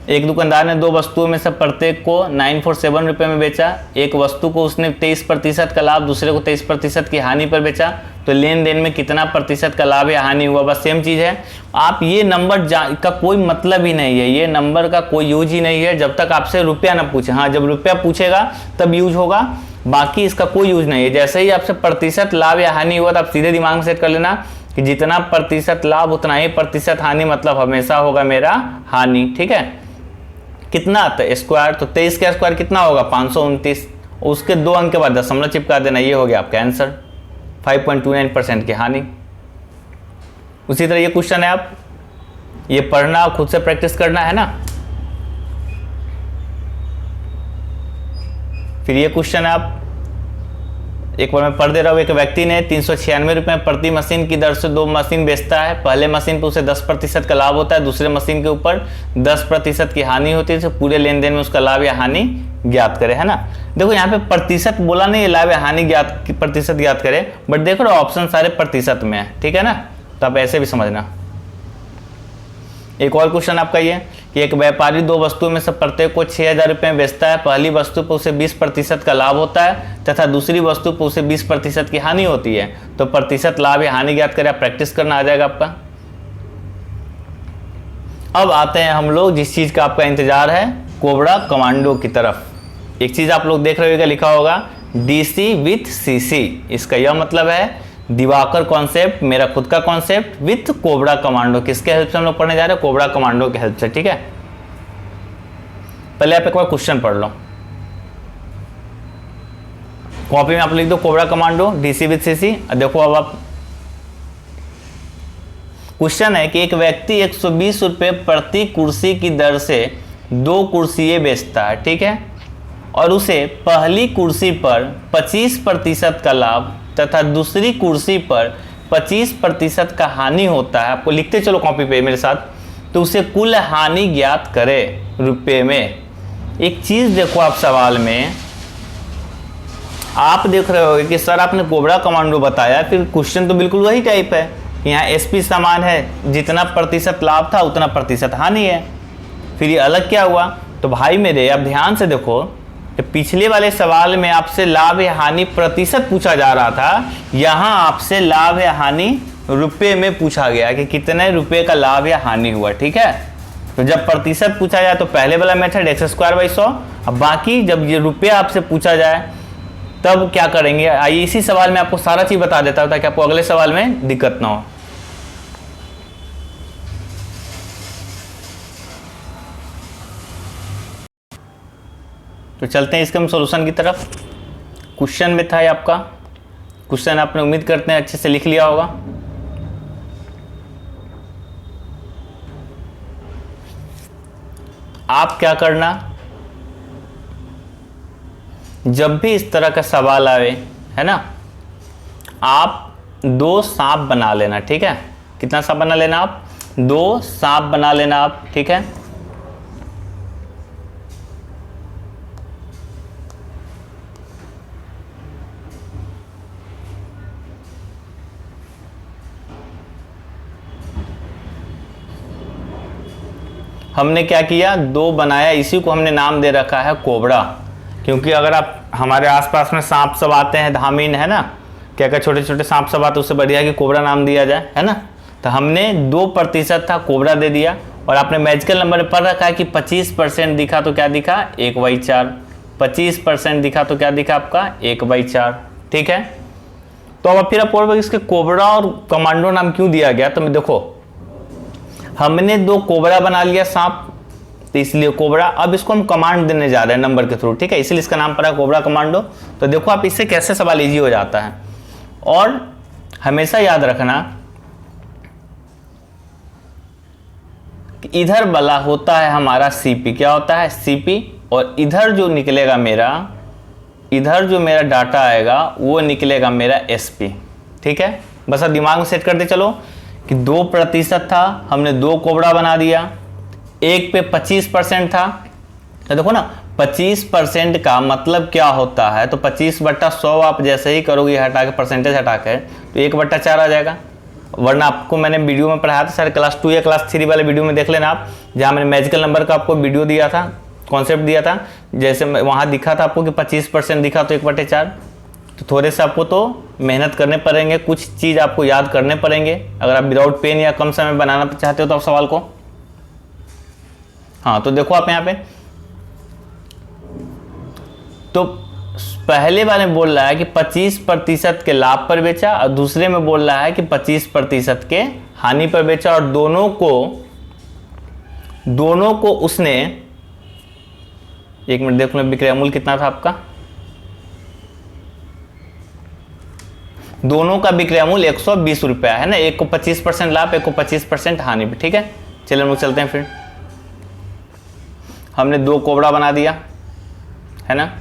एक दुकानदार ने 2 वस्तुओं में से प्रत्येक को 947 रुपये में बेचा। एक वस्तु को उसने 23% का लाभ, दूसरे को 23% की हानि पर बेचा, तो लेन देन में कितना प्रतिशत का लाभ या हानि हुआ। बस सेम चीज़ है। आप ये नंबर का कोई मतलब ही नहीं है, ये नंबर का कोई यूज ही नहीं है जब तक आपसे रुपया ना पूछे। हाँ जब रुपया पूछेगा तब यूज होगा, बाकी इसका कोई यूज नहीं है। जैसे ही आपसे प्रतिशत लाभ या हानि हुआ तो आप सीधे दिमाग में सेट कर लेना कि जितना प्रतिशत लाभ उतना ही प्रतिशत हानि, मतलब हमेशा होगा मेरा हानि। ठीक है, कितना आता है स्क्वायर, तो 23 का स्क्वायर कितना होगा 529, उसके 2 अंक के बाद दशमलव चिपका देना, ये हो गया आपका आंसर 5.29% की हानि। उसी तरह ये क्वेश्चन है, आप ये पढ़ना खुद से प्रैक्टिस करना है ना। फिर ये क्वेश्चन है, आप एक बार मैं पढ़ दे रहा हूँ। एक व्यक्ति ने 396 रुपये प्रति मशीन की दर से 2 मशीन बेचता है। पहले मशीन पर उसे 10% का लाभ होता है, दूसरे मशीन के ऊपर 10% की हानि होती है। तो पूरे लेन देन में उसका लाभ या हानि ज्ञात करे, है ना। देखो यहाँ पे प्रतिशत बोला नहीं है, लाभ या हानि प्रतिशत ज्ञात करे, बट देखो ऑप्शन सारे प्रतिशत में है, ठीक है ना। तो आप ऐसे भी समझना। एक और क्वेश्चन आपका ये कि एक व्यापारी 2 वस्तुओं में से प्रत्येक को 6000 रुपये में बेचता है। पहली वस्तु पर उसे 20% का लाभ होता है तथा दूसरी वस्तु पर उसे 20% की हानि होती है। तो प्रतिशत लाभ या हानि ज्ञात करें, प्रैक्टिस करना आ जाएगा आपका। अब आते हैं हम लोग जिस चीज़ का आपका इंतजार है, कोबरा कमांडो की तरफ। एक चीज़ आप लोग देख रहे होगा, लिखा होगा DC विथ CC। इसका यह मतलब है दिवाकर कॉन्सेप्ट, मेरा खुद का कॉन्सेप्ट विथ कोबरा कमांडो। किसके हेल्प से हम लोग पढ़ने जा रहे हैं, कोबरा कमांडो के हेल्प से। ठीक है, पहले आप एक बार क्वेश्चन पढ़ लो, कॉपी में आप लिख दो cobra commando DC with CC। देखो अब आप, क्वेश्चन है कि एक व्यक्ति 120 रुपये प्रति कुर्सी की दर से 2 कुर्सियां बेचता है, ठीक है, और उसे पहली कुर्सी पर 25% का लाभ तथा दूसरी कुर्सी पर 25% का हानि होता है। आपको लिखते चलो कॉपी पे मेरे साथ। तो उसे कुल हानि ज्ञात करे रुपए में। एक चीज देखो आप सवाल में, आप देख रहे होगे कि सर आपने कोबरा कमांडो बताया, फिर क्वेश्चन तो बिल्कुल वही टाइप है। यहाँ SP समान है, जितना प्रतिशत लाभ था उतना प्रतिशत हानि है। फिर ये अलग क्या हुआ, तो भाई मेरे आप ध्यान से देखो, पिछले वाले सवाल में आपसे लाभ या हानि प्रतिशत पूछा जा रहा था, यहाँ आपसे लाभ या हानि रुपए में पूछा गया कि कितने रुपए का लाभ या हानि हुआ। ठीक है, तो जब प्रतिशत पूछा जाए तो पहले वाला मेथड x²/100। अब बाकी जब ये रुपया आपसे पूछा जाए तब क्या करेंगे, आइए इसी सवाल में आपको सारा चीज बता देता हूं ताकि आपको अगले सवाल में दिक्कत ना हो। तो चलते हैं इसके हम सॉल्यूशन की तरफ। क्वेश्चन में था ये आपका क्वेश्चन, आपने उम्मीद करते हैं अच्छे से लिख लिया होगा। आप क्या करना, जब भी इस तरह का सवाल आए, है ना, आप 2 सांप बना लेना। ठीक है, कितना सांप बना लेना आप, 2 सांप बना लेना आप। ठीक है, हमने क्या किया, 2 बनाया, इसी को हमने नाम दे रखा है कोबरा। क्योंकि अगर आप हमारे आसपास में सांप सब आते हैं, धामीन, है ना, क्या क्या छोटे छोटे सांप सब आते, उससे बढ़िया कि कोबरा नाम दिया जाए, है ना। तो हमने 2% था कोबरा दे दिया, और आपने मैजिकल नंबर पढ़ रखा है कि 25% दिखा तो क्या दिखा 1/4। 25% दिखा तो क्या दिखा आपका 1/4। ठीक है, तो अब फिर आप बोलोगे इसके कोबरा और कमांडो नाम क्यों दिया गया, तो मैं देखो हमने 2 कोबरा बना लिया सांप, तो इसलिए कोबरा। अब इसको हम कमांड देने जा रहे हैं नंबर के थ्रू, ठीक है, इसलिए इसका नाम पड़ा कोबरा कमांडो। तो देखो आप इससे कैसे सवाल इजी हो जाता है। और हमेशा याद रखना कि इधर वाला होता है हमारा सीपी, क्या होता है सीपी, और इधर जो निकलेगा मेरा, इधर जो मेरा डाटा आएगा वो निकलेगा मेरा एसपी। ठीक है, बस अब दिमाग में सेट करते चलो कि 2% था, हमने 2 कोबरा बना दिया, एक पे 25% था। तो देखो ना 25% का मतलब क्या होता है, तो 25/100 आप जैसे ही करोगे हटा के, परसेंटेज हटा के, तो 1/4 आ जाएगा। वरना आपको मैंने वीडियो में पढ़ाया था, सर क्लास 2 या क्लास 3 वाले वीडियो में देख लेना आप, जहाँ मैंने मैजिकल नंबर का आपको वीडियो दिया था, कॉन्सेप्ट दिया था, जैसे वहाँ दिखा था आपको कि 25% दिखा तो 1/4। तो थोड़े से आपको तो मेहनत करने पड़ेंगे, कुछ चीज़ आपको याद करने पड़ेंगे अगर आप विदाउट पेन या कम समय बनाना चाहते हो तो आप सवाल को। हाँ, तो देखो आप यहाँ पे, तो पहले वाले में बोल रहा है कि 25% के लाभ पर बेचा, और दूसरे में बोल रहा है कि 25% के हानि पर बेचा, और दोनों को उसने, एक मिनट देख लो विक्रय मूल्य कितना था आपका, दोनों का विक्रय मूल्य 120 रुपया है ना, एक को 25% लाभ, एक को 25% हानि पे। ठीक है, चलिए हम लोग चलते हैं। फिर हमने 2 कोबरा बना दिया है ना,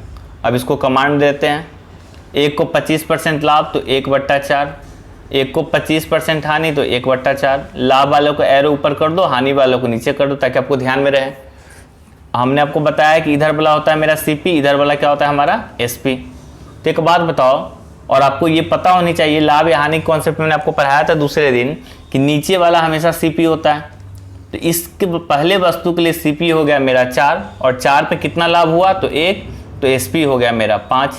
अब इसको कमांड देते हैं, एक को 25% लाभ तो 1/4, एक को 25% हानि तो 1/4। लाभ वालों को एरो ऊपर कर दो, हानि वालों को नीचे कर दो, ताकि आपको ध्यान में रहे। हमने आपको बताया कि इधर वाला होता है मेरा सीपी, इधर वाला क्या होता है हमारा एसपी। तो एक बात बताओ, और आपको ये पता होनी चाहिए, लाभ या हानि कॉन्सेप्ट मैंने आपको पढ़ाया था दूसरे दिन, कि नीचे वाला हमेशा सीपी होता है। तो इसके पहले वस्तु के लिए सीपी हो गया मेरा 4, और 4 पे कितना लाभ हुआ तो 1, तो एसपी हो गया मेरा 5।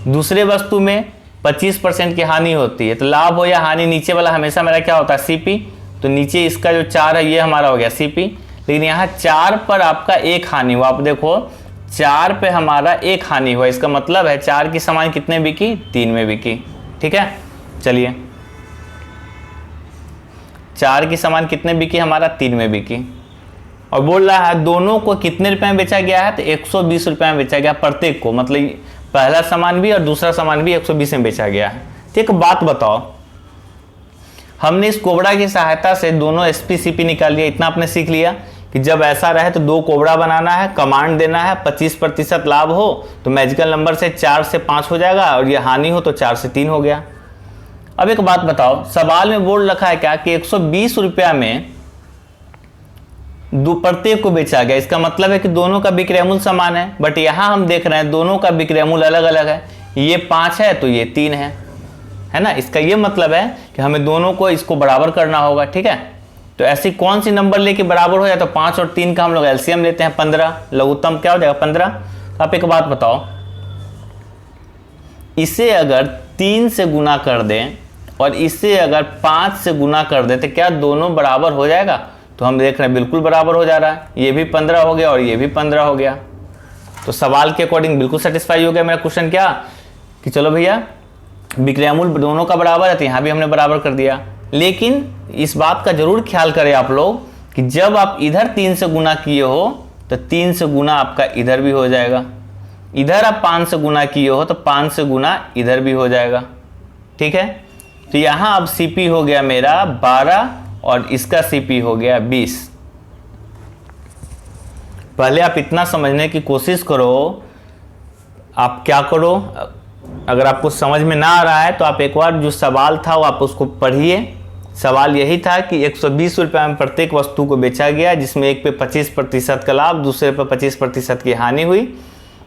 दूसरे वस्तु में 25% की हानि होती है, तो लाभ हो या हानि नीचे वाला हमेशा मेरा क्या होता है सीपी, तो नीचे इसका जो 4 है ये हमारा हो गया सीपी। लेकिन यहाँ 4 पर आपका 1 हानि हुआ, आप देखो 4 पे हमारा 1 हानि हुआ, इसका मतलब है 4 की समान कितने बिकी, 3 में बिकी। ठीक है, चलिए 4 की समान कितने बिकी हमारा, 3 में बिकी। और बोल रहा है दोनों को कितने रुपए में बेचा गया है, तो 120 रुपए में बेचा गया प्रत्येक को, मतलब पहला सामान भी और दूसरा सामान भी 120 में बेचा गया है। तो एक बात बताओ, हमने इस कोबरा की सहायता से दोनों एसपी सीपी निकाल लिया। इतना आपने सीख लिया कि जब ऐसा रहे तो 2 कोबरा बनाना है, कमांड देना है, 25% लाभ हो तो मैजिकल नंबर से 4 से 5 हो जाएगा, और ये हानि हो तो 4 से 3 हो गया। अब एक बात बताओ, सवाल में बोल रखा है क्या कि 120 रुपया में प्रत्येक को बेचा गया, इसका मतलब है कि दोनों का विक्रय मूल्य समान है। बट यहाँ हम देख रहे हैं दोनों का विक्रय मूल्य अलग अलग है, ये 5 है तो ये 3 है ना। इसका ये मतलब है कि हमें दोनों को इसको बराबर करना होगा। ठीक है, तो ऐसी कौन सी नंबर लेके बराबर हो जाए, तो 5 और 3 का हम लोग एलसीएम लेते हैं 15, लघुत्तम क्या हो जाएगा 15। तो आप एक बात बताओ, इसे अगर 3 से गुना कर दें और इसे अगर 5 से गुना कर दें तो क्या दोनों बराबर हो जाएगा, तो हम देख रहे हैं बिल्कुल बराबर हो जा रहा है, ये भी 15 हो गया और ये भी 15 हो गया। तो सवाल के अकॉर्डिंग बिल्कुल सेटिस्फाई हो गया मेरा क्वेश्चन, क्या कि चलो भैया विक्रय मूल्य दोनों का बराबर है, तो यहाँ भी हमने बराबर कर दिया। लेकिन इस बात का जरूर ख्याल करें आप लोग कि जब आप इधर 3 से गुना किए हो तो 3 से गुना आपका इधर भी हो जाएगा, इधर आप 5 से गुना किए हो तो 5 से गुना इधर भी हो जाएगा। ठीक है, तो यहाँ अब सीपी हो गया मेरा 12 और इसका सीपी हो गया 20। पहले आप इतना समझने की कोशिश करो, आप क्या करो, अगर आपको समझ में ना आ रहा है तो आप एक बार जो सवाल था वो आप उसको पढ़िए। सवाल यही था कि 120 रुपये में प्रत्येक वस्तु को बेचा गया, जिसमें एक पे 25% का लाभ, दूसरे पे 25% की हानि हुई।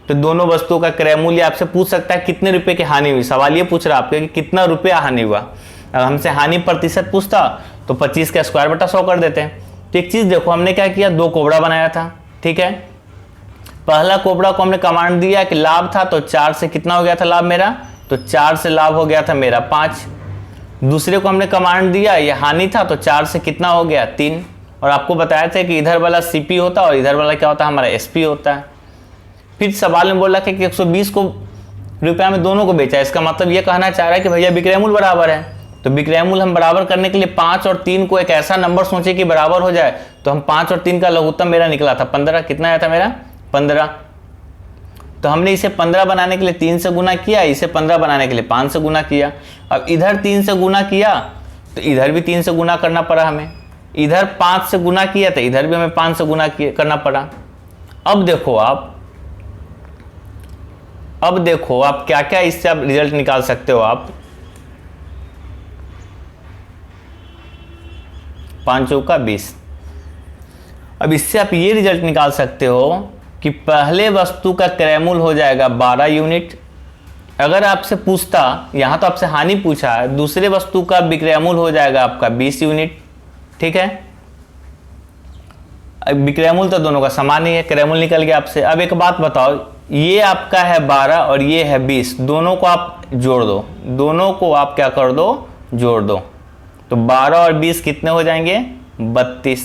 तो दोनों वस्तुओं का क्रय मूल्य आपसे पूछ सकता है कितने रुपए की हानि हुई। सवाल ये पूछ रहा है आपके कि कितना रुपया हानि हुआ। अगर हमसे हानि प्रतिशत पूछता तो 25 का स्क्वायर बटा 100 कर देते हैं। तो एक चीज़ देखो, हमने क्या किया, 2 कोबरा बनाया था। ठीक है, पहला कोबरा को हमने कमांड दिया कि लाभ था तो 4 से कितना हो गया था लाभ मेरा, तो 4 से लाभ हो गया था मेरा 5। दूसरे को हमने कमांड दिया ये हानि था तो 4 से कितना हो गया 3। और आपको बताया था कि इधर वाला सीपी होता और इधर वाला क्या होता है हमारा एसपी होता है। फिर सवाल में बोल रहा है कि 120 को रुपया में दोनों को बेचा है। इसका मतलब ये कहना चाह रहा है कि भैया विक्रय मूल्य बराबर है। तो विक्रय मूल्य हम बराबर करने के लिए 5 और 3 को एक ऐसा नंबर सोचे कि बराबर हो जाए। तो हम 5 और 3 का लघुत्तम मेरा निकला था 15। कितना आया था मेरा? 15। तो हमने इसे 15 बनाने के लिए 3 से गुना किया, इसे 15 बनाने के लिए 5 से गुना किया। अब इधर 3 से गुना किया तो इधर भी 3 से गुना करना पड़ा हमें। इधर 5 से गुना किया तो इधर भी हमें 5 से गुना करना पड़ा। अब देखो आप क्या क्या इससे आप रिजल्ट निकाल सकते हो। आप 5 चौका 20। अब इससे आप ये रिजल्ट निकाल सकते हो कि पहले वस्तु का क्रय मूल्य हो जाएगा 12 यूनिट। अगर आपसे पूछता, यहाँ तो आपसे हानि पूछा है, दूसरे वस्तु का विक्रय मूल्य हो जाएगा आपका 20 यूनिट। ठीक है, अब विक्रय मूल्य तो दोनों का समान ही है, क्रय मूल्य निकल गया आपसे। अब एक बात बताओ, ये आपका है 12 और ये है 20, दोनों को आप जोड़ दो, दोनों को आप क्या कर दो? जोड़ दो। तो 12 और 20 कितने हो जाएंगे? 32।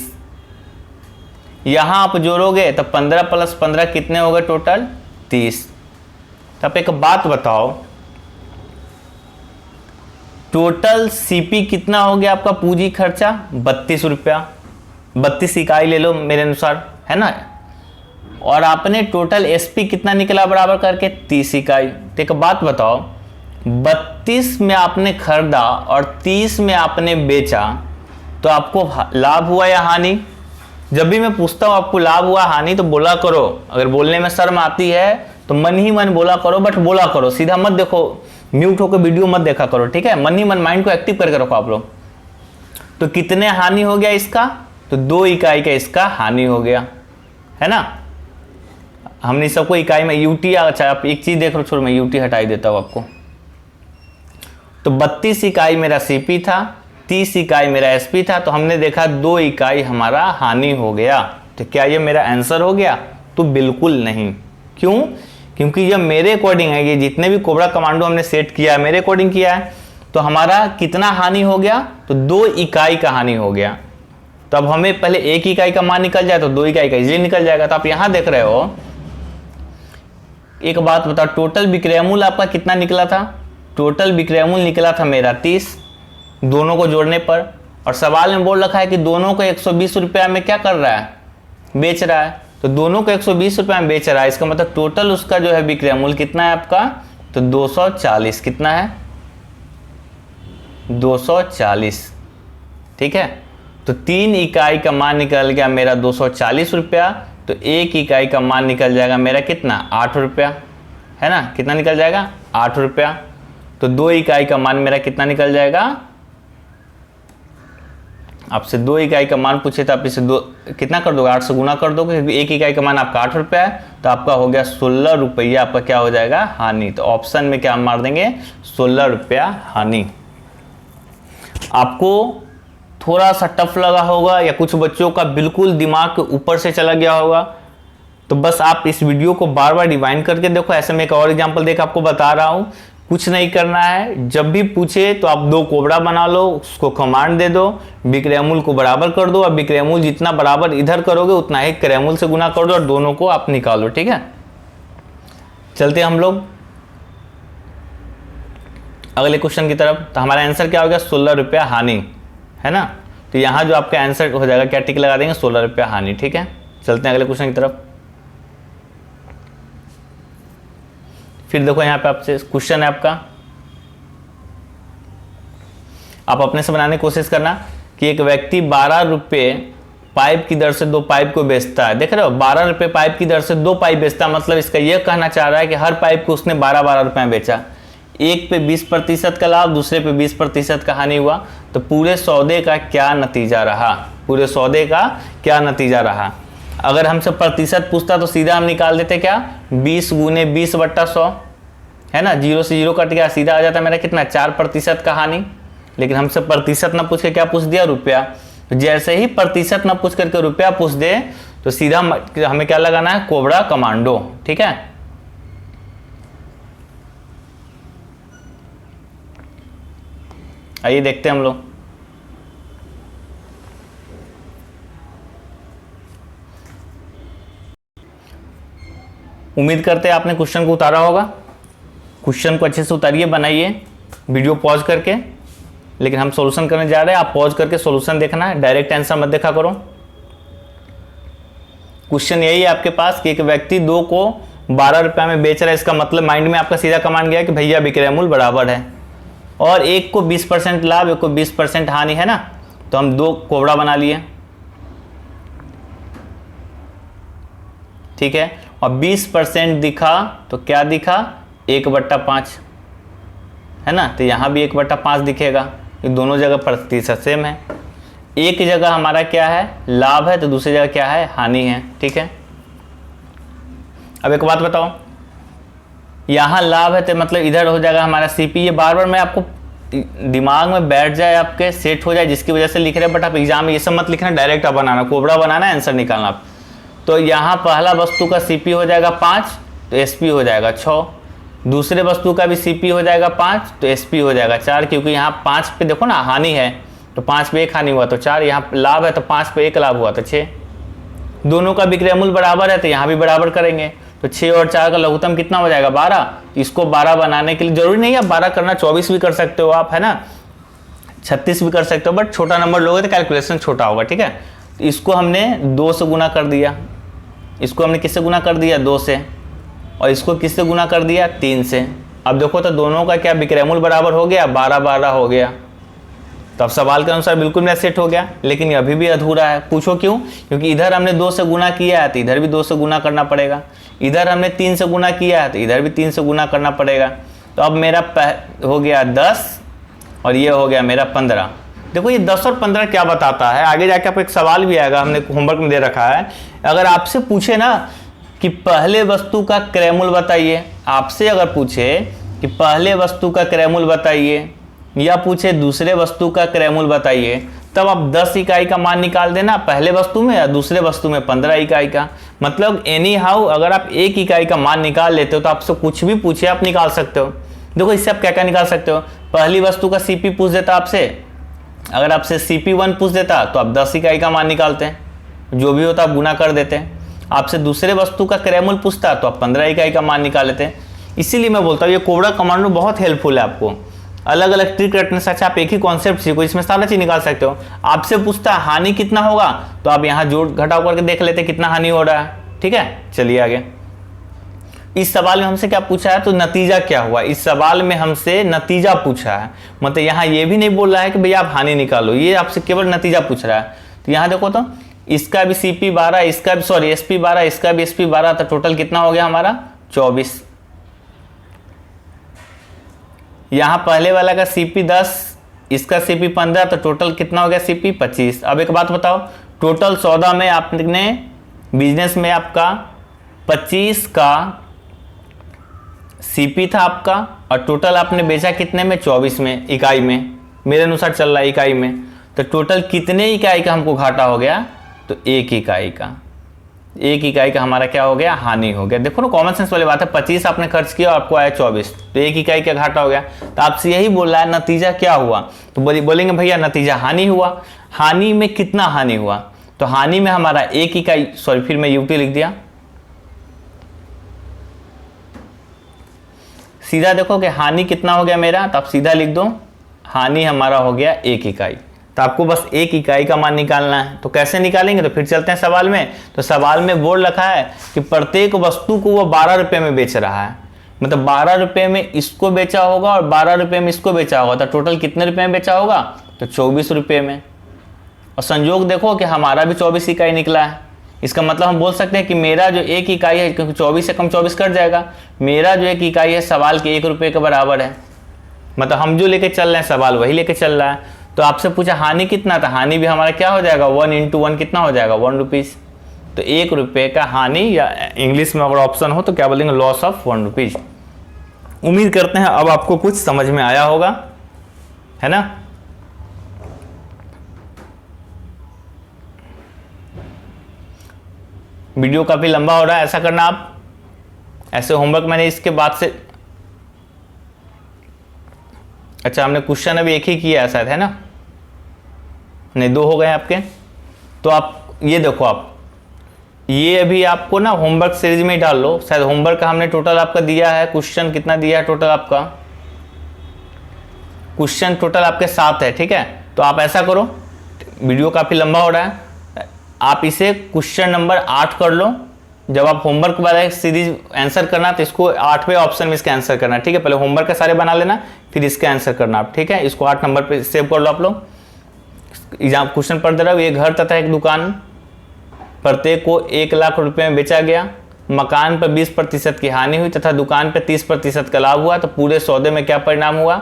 यहां आप जोड़ोगे तो 15 प्लस 15 कितने हो गए टोटल? 30। तो आप एक बात बताओ, टोटल सीपी कितना हो गया आपका पूंजी खर्चा? 32 रुपया। 32 इकाई ले लो मेरे अनुसार, है ना। और आपने टोटल एसपी कितना निकला बराबर करके? 30 इकाई। तो एक बात बताओ, 32 में आपने खरीदा और 30 में आपने बेचा, तो आपको लाभ हुआ या हानि? जब भी मैं पूछता हूं आपको लाभ हुआ हानि तो बोला करो। अगर बोलने में शर्म आती है तो मन ही मन बोला करो, बट बोला करो, सीधा मत देखो, म्यूट होकर वीडियो मत देखा करो। ठीक है, मन ही मन माइंड को एक्टिव करके रखो आप लोग। तो कितने हानि हो गया इसका? तो 2 इकाई का इसका हानि हो गया, है ना। हमने सबको इकाई में यूटी, अच्छा आप एक चीज देख लो, छोड़ मैं यूटी हटाई देता हूं आपको। तो 32 इकाई मेरा सीपी था, 30 इकाई मेरा एसपी था, तो हमने देखा 2 इकाई हमारा हानि हो गया। तो क्या ये मेरा आंसर हो गया? तो बिल्कुल नहीं। क्यों? क्योंकि ये मेरे अकॉर्डिंग है, ये जितने भी कोबरा कमांडो हमने सेट किया है मेरे अकॉर्डिंग किया है। तो हमारा कितना हानि हो गया? तो 2 इकाई का हानि हो गया। तो अब हमें पहले 1 इकाई का मान निकल जाए तो 2 इकाई का इजीली निकल जाएगा। तो आप यहां देख रहे हो, एक बात बताओ, टोटल विक्रय मूल्य आपका कितना निकला था? टोटल विक्रय मूल्य निकला था मेरा 30, दोनों को जोड़ने पर। और सवाल में बोल रखा है कि दोनों को 120 रुपया में क्या कर रहा है? बेच रहा है। तो दोनों को 120 रुपया में बेच रहा है, इसका मतलब टोटल उसका जो है विक्रय मूल्य कितना है आपका? तो 240। कितना है? 240। ठीक है, तो 3 इकाई का मान निकल गया मेरा 240 रुपया। तो 1 इकाई का मान निकल जाएगा मेरा कितना? 8 रुपया, है ना। कितना निकल जाएगा? 8 रुपया। तो 2 इकाई का मान मेरा कितना निकल जाएगा? आपसे 2 इकाई का मान पूछे तो आप इसे कितना कर दोगे? 8 से गुना कर दोगे, क्योंकि 1 इकाई का मान आपका 8 रुपया है। तो आपका हो गया 16 रुपया, आपका क्या हो जाएगा? हानि। तो ऑप्शन में क्या मार देंगे? 16 रुपया हानि। आपको थोड़ा सा टफ लगा होगा या कुछ बच्चों का बिल्कुल दिमाग के ऊपर से चला गया होगा, तो बस आप इस वीडियो को बार बार रिवाइंड करके देखो। ऐसे में एक और एग्जांपल देकर आपको बता रहा हूं, कुछ नहीं करना है। जब भी पूछे तो आप 2 कोबरा बना लो, उसको कमांड दे दो, विक्रय मूल्य को बराबर कर दो, और विक्रय मूल्य जितना बराबर इधर करोगे उतना ही क्रय मूल्य से गुना कर दो, और दोनों को आप निकालो। ठीक है, चलते हम लोग अगले क्वेश्चन की तरफ। तो हमारा आंसर क्या हो गया? 16 रुपया हानि, है ना। तो यहां जो आपका आंसर हो जाएगा, क्या टिक लगा देंगे? 16 रुपया हानि। ठीक है, चलते हैं अगले क्वेश्चन की तरफ। फिर देखो यहाँ पे आपसे क्वेश्चन है आपका, आप अपने से बनाने की कोशिश करना कि एक व्यक्ति 12 रुपये पाइप की दर से 2 पाइप को बेचता है। देख रहे हो, 12 रुपये पाइप की दर से 2 पाइप बेचता है, मतलब इसका यह कहना चाह रहा है कि हर पाइप को उसने 12-12 रुपये में बेचा। एक पे 20% का लाभ, दूसरे पे 20% का हानि हुआ। तो पूरे सौदे का क्या नतीजा रहा? पूरे सौदे का क्या नतीजा रहा? अगर हमसे प्रतिशत पूछता तो सीधा हम निकाल देते क्या? 20 गुने 20/100, है ना। 0 से 0 कट गया, सीधा आ जाता मेरा कितना? 4% का हानि। लेकिन हमसे प्रतिशत ना पूछ के क्या पूछ दिया? रुपया। तो जैसे ही प्रतिशत ना पूछ करके रुपया पूछ दे तो सीधा हमें क्या लगाना है? Cobra commando. ठीक है, आइए देखते हैं हम लोग। उम्मीद करते हैं आपने क्वेश्चन को उतारा होगा। क्वेश्चन को अच्छे से उतारिए, बनाइए वीडियो पॉज करके, लेकिन हम सॉल्यूशन करने जा रहे हैं, आप पॉज करके सॉल्यूशन देखना है, डायरेक्ट आंसर मत देखा करो। क्वेश्चन यही है आपके पास कि एक व्यक्ति 2 को 12 रुपये में बेच रहा है, इसका मतलब माइंड में आपका सीधा कमांड गया कि भैया विक्रय मूल्य बराबर है, और एक को 20% लाभ, एक को 20% हानि है ना, तो हम 2 कोबरा बना लिए, ठीक है। और 20% दिखा तो क्या दिखा, 1/5 है ना, तो यहाँ भी 1/5 दिखेगा, ये दोनों जगह प्रतिशत सेम है। एक जगह हमारा क्या है, लाभ है, तो दूसरी जगह क्या है, हानि है, ठीक है। अब एक बात बताओ, यहाँ लाभ है तो मतलब इधर हो जाएगा हमारा सीपी। ये बार बार मैं आपको दिमाग में बैठ जाए, आपके सेट हो जाए, जिसकी वजह से लिख रहे हैं, बट आप एग्जाम में ये सब मत लिखना, डायरेक्ट आप बनाना, कोबरा बनाना है, आंसर निकालना आप। तो यहाँ पहला वस्तु का सीपी हो जाएगा 5, तो एसपी हो जाएगा 6। दूसरे वस्तु का भी सीपी हो जाएगा 5, तो एसपी हो जाएगा 4, क्योंकि यहाँ 5 पे देखो ना हानि है, तो 5 पे 1 हानि हुआ तो 4, यहाँ लाभ है तो 5 पे 1 लाभ हुआ तो 6। दोनों का विक्रय मूल्य बराबर है तो यहाँ भी बराबर करेंगे, तो 6 और 4 का लघुत्तम कितना हो जाएगा, 12। इसको 12 बनाने के लिए जरूरी नहीं है 12 करना, 24 भी कर सकते हो आप, है ना, 36 भी कर सकते हो, बट छोटा नंबर लोगे तो कैलकुलेशन छोटा होगा, ठीक है। तो इसको हमने 2 से गुना कर दिया, इसको हमने किससे गुना कर दिया, 2 से, और इसको किससे गुना कर दिया, 3 से। अब देखो तो दोनों का क्या विक्रय मूल्य बराबर हो गया, 12-12 हो गया। तो अब सवाल के अनुसार बिल्कुल मेरा सेट हो गया, लेकिन अभी भी अधूरा है। पूछो क्यों, क्योंकि इधर हमने 2 से गुना किया है तो इधर भी 2 से गुना करना पड़ेगा, इधर हमने 3 से गुना किया है तो इधर भी 3 से गुना करना पड़ेगा। तो अब मेरा हो गया 10 और ये हो गया मेरा 15। देखो ये 10 और 15 क्या बताता है, आगे जाके आपको एक सवाल भी आएगा, हमने होमवर्क में दे रखा है। अगर आपसे पूछे ना कि पहले वस्तु का क्रय मूल्य बताइए, आपसे अगर पूछे कि पहले वस्तु का क्रय मूल्य बताइए, या पूछे दूसरे वस्तु का क्रय मूल्य बताइए, तब आप 10 इकाई का मान निकाल देना, पहले वस्तु में, या दूसरे वस्तु में 15 इकाई का। मतलब एनी हाउ अगर आप 1 इकाई का मान निकाल लेते हो तो आपसे कुछ भी पूछे आप निकाल सकते हो। देखो इससे आप क्या क्या निकाल सकते हो, पहली वस्तु का सीपी पूछ देता आपसे, अगर आपसे CP1 पूछ देता तो आप 10 इकाई का मान निकालते हैं, जो भी होता आप गुना कर देते हैं। आपसे दूसरे वस्तु का क्रय मूल्य पूछता तो आप 15 इकाई का मान निकाल लेते हैं। इसीलिए मैं बोलता हूँ ये कोबरा कमांडो बहुत हेल्पफुल है आपको, अलग अलग ट्रिक रटने से अच्छा आप एक ही कॉन्सेप्ट सीखो, इसमें सारा चीज निकाल सकते हो। आपसे पूछता है हानि कितना होगा, तो आप यहाँ जोड़ घटाव करके देख लेते कितना हानि हो रहा है, ठीक है। चलिए आगे, इस सवाल में हमसे क्या पूछा है, तो नतीजा क्या हुआ, इस सवाल में हमसे नतीजा पूछा है। मतलब यहाँ ये भी नहीं बोल रहा है कि भैया आप हानि निकालो, ये आपसे केवल नतीजा पूछ रहा है। तो यहाँ देखो तो इसका भी CP12, इसका भी सॉरी SP12, इसका भी SP12, तो टोटल कितना हो गया हमारा 24। यहाँ पहले वाला का CP10, इसका CP15, तो टोटल कितना हो गया CP25। अब एक बात बताओ, टोटल सौदा में आपने बिजनेस में आपका 25 का CP था आपका, और टोटल आपने बेचा कितने में, 24 में, इकाई में, मेरे अनुसार चल रहा है इकाई में। तो टोटल कितने इकाई का हमको घाटा हो गया, तो 1 इकाई का। 1 इकाई का हमारा क्या हो गया, हानि हो गया। देखो ना कॉमन सेंस वाली बात है, 25 आपने खर्च किया और आपको आया 24, तो 1 इकाई का घाटा हो गया। तो आपसे यही बोल रहा है नतीजा क्या हुआ, तो बोलेंगे भैया नतीजा हानि हुआ। हानि में कितना हानि हुआ, तो हानि में हमारा 1 इकाई, सॉरी फिर मैं UT लिख दिया, सीधा देखो कि हानि कितना हो गया मेरा, तो आप सीधा लिख दो हानि हमारा हो गया 1 इकाई। तो आपको बस 1 इकाई का मान निकालना है। तो कैसे निकालेंगे, तो फिर चलते हैं सवाल में। तो सवाल में बोर्ड रखा है कि प्रत्येक वस्तु को वो 12 रुपये में बेच रहा है, मतलब 12 रुपये में इसको बेचा होगा और 12 रुपये में इसको बेचा होगा, तो टोटल कितने रुपये में बेचा होगा, तो 24 रुपये में। और संयोग देखो कि हमारा भी 24 इकाई निकला है, इसका मतलब हम बोल सकते हैं कि मेरा जो 1 इकाई है, क्योंकि 24 से कम 24 कट जाएगा, मेरा जो 1 इकाई है सवाल के 1 रुपये के बराबर है। मतलब हम जो लेके चल रहे हैं सवाल वही लेके चल रहा है। तो आपसे पूछा हानि कितना था, हानि भी हमारा क्या हो जाएगा, 1 × 1 कितना हो जाएगा, 1 रुपीज़। तो 1 रुपये का हानि, या इंग्लिश में अगर ऑप्शन हो तो क्या बोलेंगे, लॉस ऑफ 1 रुपीज़। उम्मीद करते हैं अब आपको कुछ समझ में आया होगा, है ना। वीडियो काफ़ी लंबा हो रहा है, ऐसा करना आप, ऐसे होमवर्क मैंने इसके बाद से, अच्छा हमने क्वेश्चन अभी 1 ही किया है शायद, है ना, नहीं 2 हो गए आपके। तो आप ये देखो, आप ये अभी आपको ना होमवर्क सीरीज में ही डाल लो, शायद होमवर्क का हमने टोटल आपका दिया है, क्वेश्चन कितना दिया है टोटल आपका, क्वेश्चन टोटल आपके 7 है, ठीक है। तो आप ऐसा करो, वीडियो काफ़ी लंबा हो रहा है, आप इसे क्वेश्चन नंबर 8 कर लो। जब आप होमवर्क वाला सीरीज आंसर करना तो इसको 8वें ऑप्शन में इसका आंसर करना, ठीक है। पहले होमवर्क के सारे बना लेना, फिर इसका आंसर करना आप, ठीक है। इसको 8 नंबर पे सेव कर लो आप लोग। एग्जाम क्वेश्चन पढ़ दे रहा हूँ। एक घर तथा एक दुकान प्रत्येक को 1 लाख रुपए में बेचा गया। मकान पर 20% की हानि हुई तथा दुकान पर 30% का लाभ हुआ, तो पूरे सौदे में क्या परिणाम हुआ?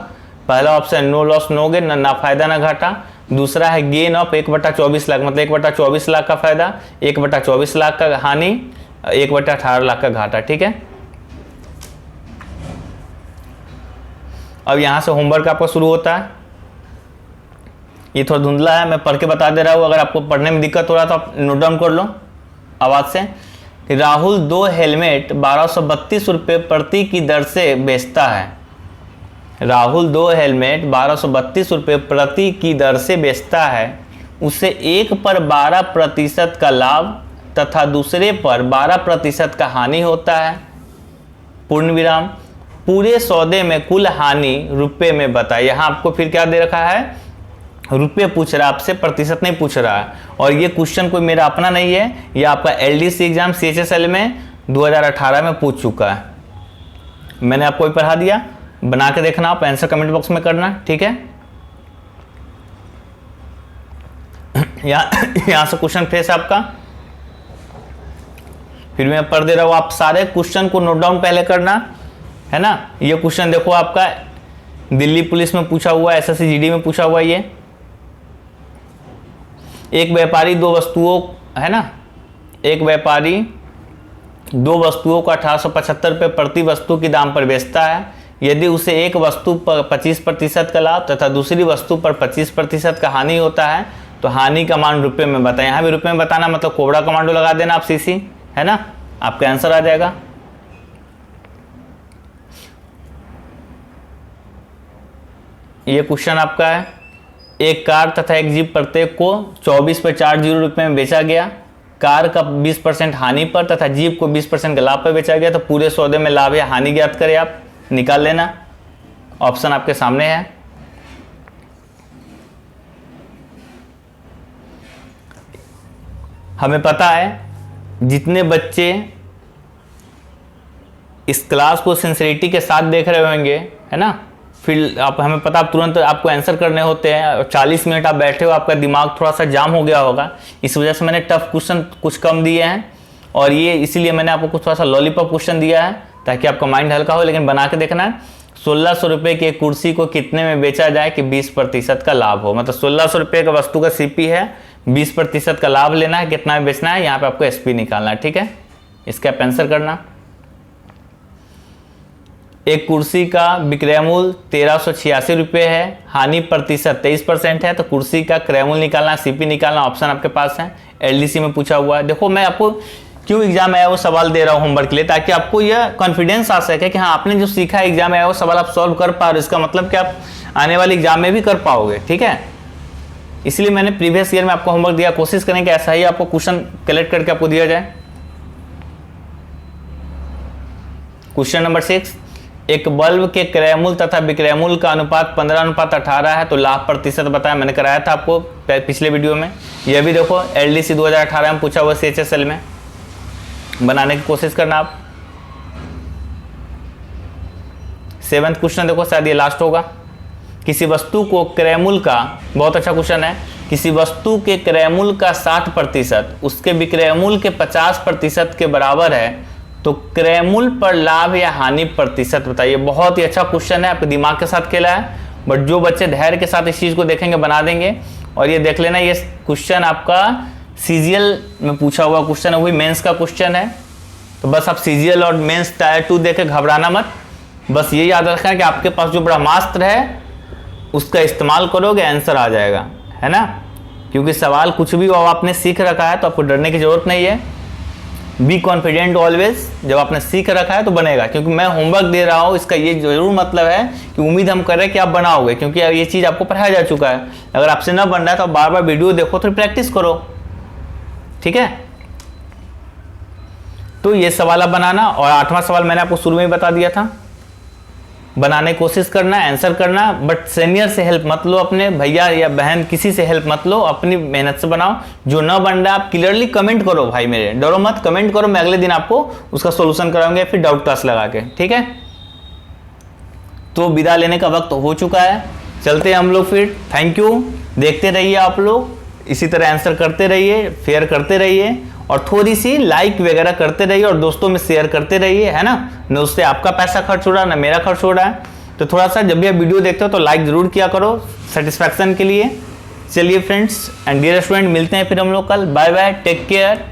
पहला option no loss no gain, ना फायदा ना घाटा। दूसरा है गेन ऑफ 1/24 लाख, मतलब 1/24 लाख का फायदा, 1/24 लाख का हानि, 1/18 लाख का घाटा, ठीक है। अब यहां से होमवर्क आपका शुरू होता है। ये थोड़ा धुंधला है, मैं पढ़ के बता दे रहा हूँ। अगर आपको पढ़ने में दिक्कत हो रहा है तो आप नोट डाउन कर लो आवाज से। कि राहुल 2 हेलमेट 1232 रुपये प्रति की दर से बेचता है। राहुल 2 हेलमेट 1232 रुपये प्रति की दर से बेचता है। उसे एक पर 12% का लाभ तथा दूसरे पर 12% का हानि होता है। पूर्ण विराम। पूरे सौदे में कुल हानि रुपए में बताए। यहाँ आपको फिर क्या दे रखा है? रुपये पूछ रहा है आपसे, प्रतिशत नहीं पूछ रहा है। और ये क्वेश्चन कोई मेरा अपना नहीं है, ये आपका एलडीसी एग्जाम CHSL में 2018 में पूछ चुका है। मैंने आपको भी पढ़ा दिया, बना के देखना, आप आंसर कमेंट बॉक्स में करना, ठीक है। यहाँ से क्वेश्चन फ्रेश आपका, फिर मैं पढ़ दे रहा हूँ। आप सारे क्वेश्चन को नोट डाउन पहले करना है ना। ये क्वेश्चन देखो आपका दिल्ली पुलिस में पूछा हुआ है, SSC GD में पूछा हुआ है। ये एक व्यापारी 2 वस्तुओं है ना, एक व्यापारी 2 वस्तुओं को 1875 रुपये प्रति वस्तु की दाम पर बेचता है। यदि उसे एक वस्तु पर 25% का लाभ तथा दूसरी वस्तु पर 25% का हानि होता है तो हानि का मान रुपये में बताएं। यहाँ भी रुपये में बताना, मतलब कोबरा कमांडो लगा देना आप CC, है ना, आपका आंसर आ जाएगा। ये क्वेश्चन आपका है। एक कार तथा एक जीप प्रत्येक को 24.40 रुपये में बेचा गया। कार का 20% हानि पर तथा जीप को 20% का लाभ पर बेचा गया। तो पूरे सौदे में लाभ या हानि ज्ञात करें, आप निकाल लेना। ऑप्शन आपके सामने है। हमें पता है जितने बच्चे इस क्लास को सिंसियरिटी के साथ देख रहे होंगे, है ना, फिर आप हमें पता, आप तुरंत आपको आंसर करने होते हैं। 40 मिनट आप बैठे हो, आपका दिमाग थोड़ा सा जाम हो गया होगा, इस वजह से मैंने टफ क्वेश्चन कुछ कम दिए हैं। और ये इसीलिए मैंने आपको कुछ थोड़ा सा लॉलीपॉप क्वेश्चन दिया है ताकि आपका माइंड हल्का हो। लेकिन बना के देखना है। 1600 रुपये की एक कुर्सी को कितने में बेचा जाए कि 20% का लाभ हो। मतलब 1600 रुपये का वस्तु का CP है, 20% का लाभ लेना है, कितना में बेचना है, यहाँ पे आपको SP निकालना है, ठीक है। इसका आप आंसर करना। एक कुर्सी का विक्रय मूल्य 1386 रुपये है, हानि प्रतिशत 23% है। तो कुर्सी का क्रय मूल्य निकालना, CP निकालना, ऑप्शन आपके पास है। LDC में पूछा हुआ है। देखो मैं आपको क्यों एग्जाम आया वो सवाल दे रहा हूँ होमवर्क के लिए, ताकि आपको यह कॉन्फिडेंस आ सके कि हाँ आपने जो सीखा है एग्जाम आया वो सवाल आप सॉल्व कर पा रहे हो। इसका मतलब कि आप आने वाले एग्जाम में भी कर पाओगे, ठीक है। इसलिए मैंने प्रीवियस ईयर में आपको होमवर्क दिया। कोशिश करें कि ऐसा ही आपको क्वेश्चन कलेक्ट करके आपको दिया जाए। Question number 6। एक बल्ब के क्रय मूल्य तथा विक्रय मूल्य का अनुपात 15:18 है, तो लाभ प्रतिशत बताया, मैंने कराया था आपको पिछले वीडियो में। यह भी देखो LDC 2018 में पूछा हुआ CHSL में, बनाने की कोशिश करना आप। 7वां क्वेश्चन देखो, शायद ये लास्ट होगा। किसी वस्तु को क्रय मूल्य का, बहुत अच्छा क्वेश्चन है, किसी वस्तु के क्रय मूल्य का 60% उसके विक्रय मूल्य के 50% के बराबर है, तो क्रय मूल्य पर लाभ या हानि प्रतिशत बताइए। बहुत ही अच्छा क्वेश्चन है, आपके दिमाग के साथ खेला है, बट जो बच्चे धैर्य के साथ इस चीज़ को देखेंगे बना देंगे। और ये देख लेना, ये क्वेश्चन आपका CGL में पूछा हुआ क्वेश्चन है, वही मेंस का क्वेश्चन है। तो बस आप CGL और मेंस टायर 2 देके घबराना मत। बस ये याद रखना कि आपके पास जो ब्रह्मास्त्र है उसका इस्तेमाल करोगे, आंसर आ जाएगा, है ना। क्योंकि सवाल कुछ भी हो आपने सीख रखा है तो आपको डरने की जरूरत नहीं है। बी कॉन्फिडेंट ऑलवेज, जब आपने सीख रखा है तो बनेगा। क्योंकि मैं होमवर्क दे रहा हूँ, इसका ये जरूर मतलब है कि उम्मीद हम कर रहे हैं कि आप बनाओगे, क्योंकि ये चीज़ आपको पढ़ाया जा चुका है। अगर आपसे ना बन रहा है तो बार बार वीडियो देखो, तो प्रैक्टिस करो, ठीक है। तो ये सवाल आप बनाना, और 8वां सवाल मैंने आपको शुरू में ही बता दिया था, बनाने की कोशिश करना, आंसर करना, बट सीनियर से हेल्प मत लो, अपने भैया या बहन किसी से हेल्प मत लो, अपनी मेहनत से बनाओ। जो न बन रहा आप क्लियरली कमेंट करो भाई, मेरे डरो मत, कमेंट करो, मैं अगले दिन आपको उसका सोल्यूशन कराऊंगा फिर डाउट क्लास लगा के, ठीक है। तो विदा लेने का वक्त हो चुका है, चलते हैं हम लोग फिर। थैंक यू, देखते रहिए आप लोग, इसी तरह आंसर करते रहिए, शेयर करते रहिए, और थोड़ी सी लाइक वगैरह करते रहिए, और दोस्तों में शेयर करते रहिए, है ना। न उससे आपका पैसा खर्च हो रहा है, ना मेरा खर्च हो रहा है। तो थोड़ा सा जब भी आप वीडियो देखते हो तो लाइक जरूर किया करो, सेटिस्फैक्शन के लिए। चलिए फ्रेंड्स एंड डियर स्टूडेंट, मिलते हैं फिर हम लोग कल। Bye bye, take care.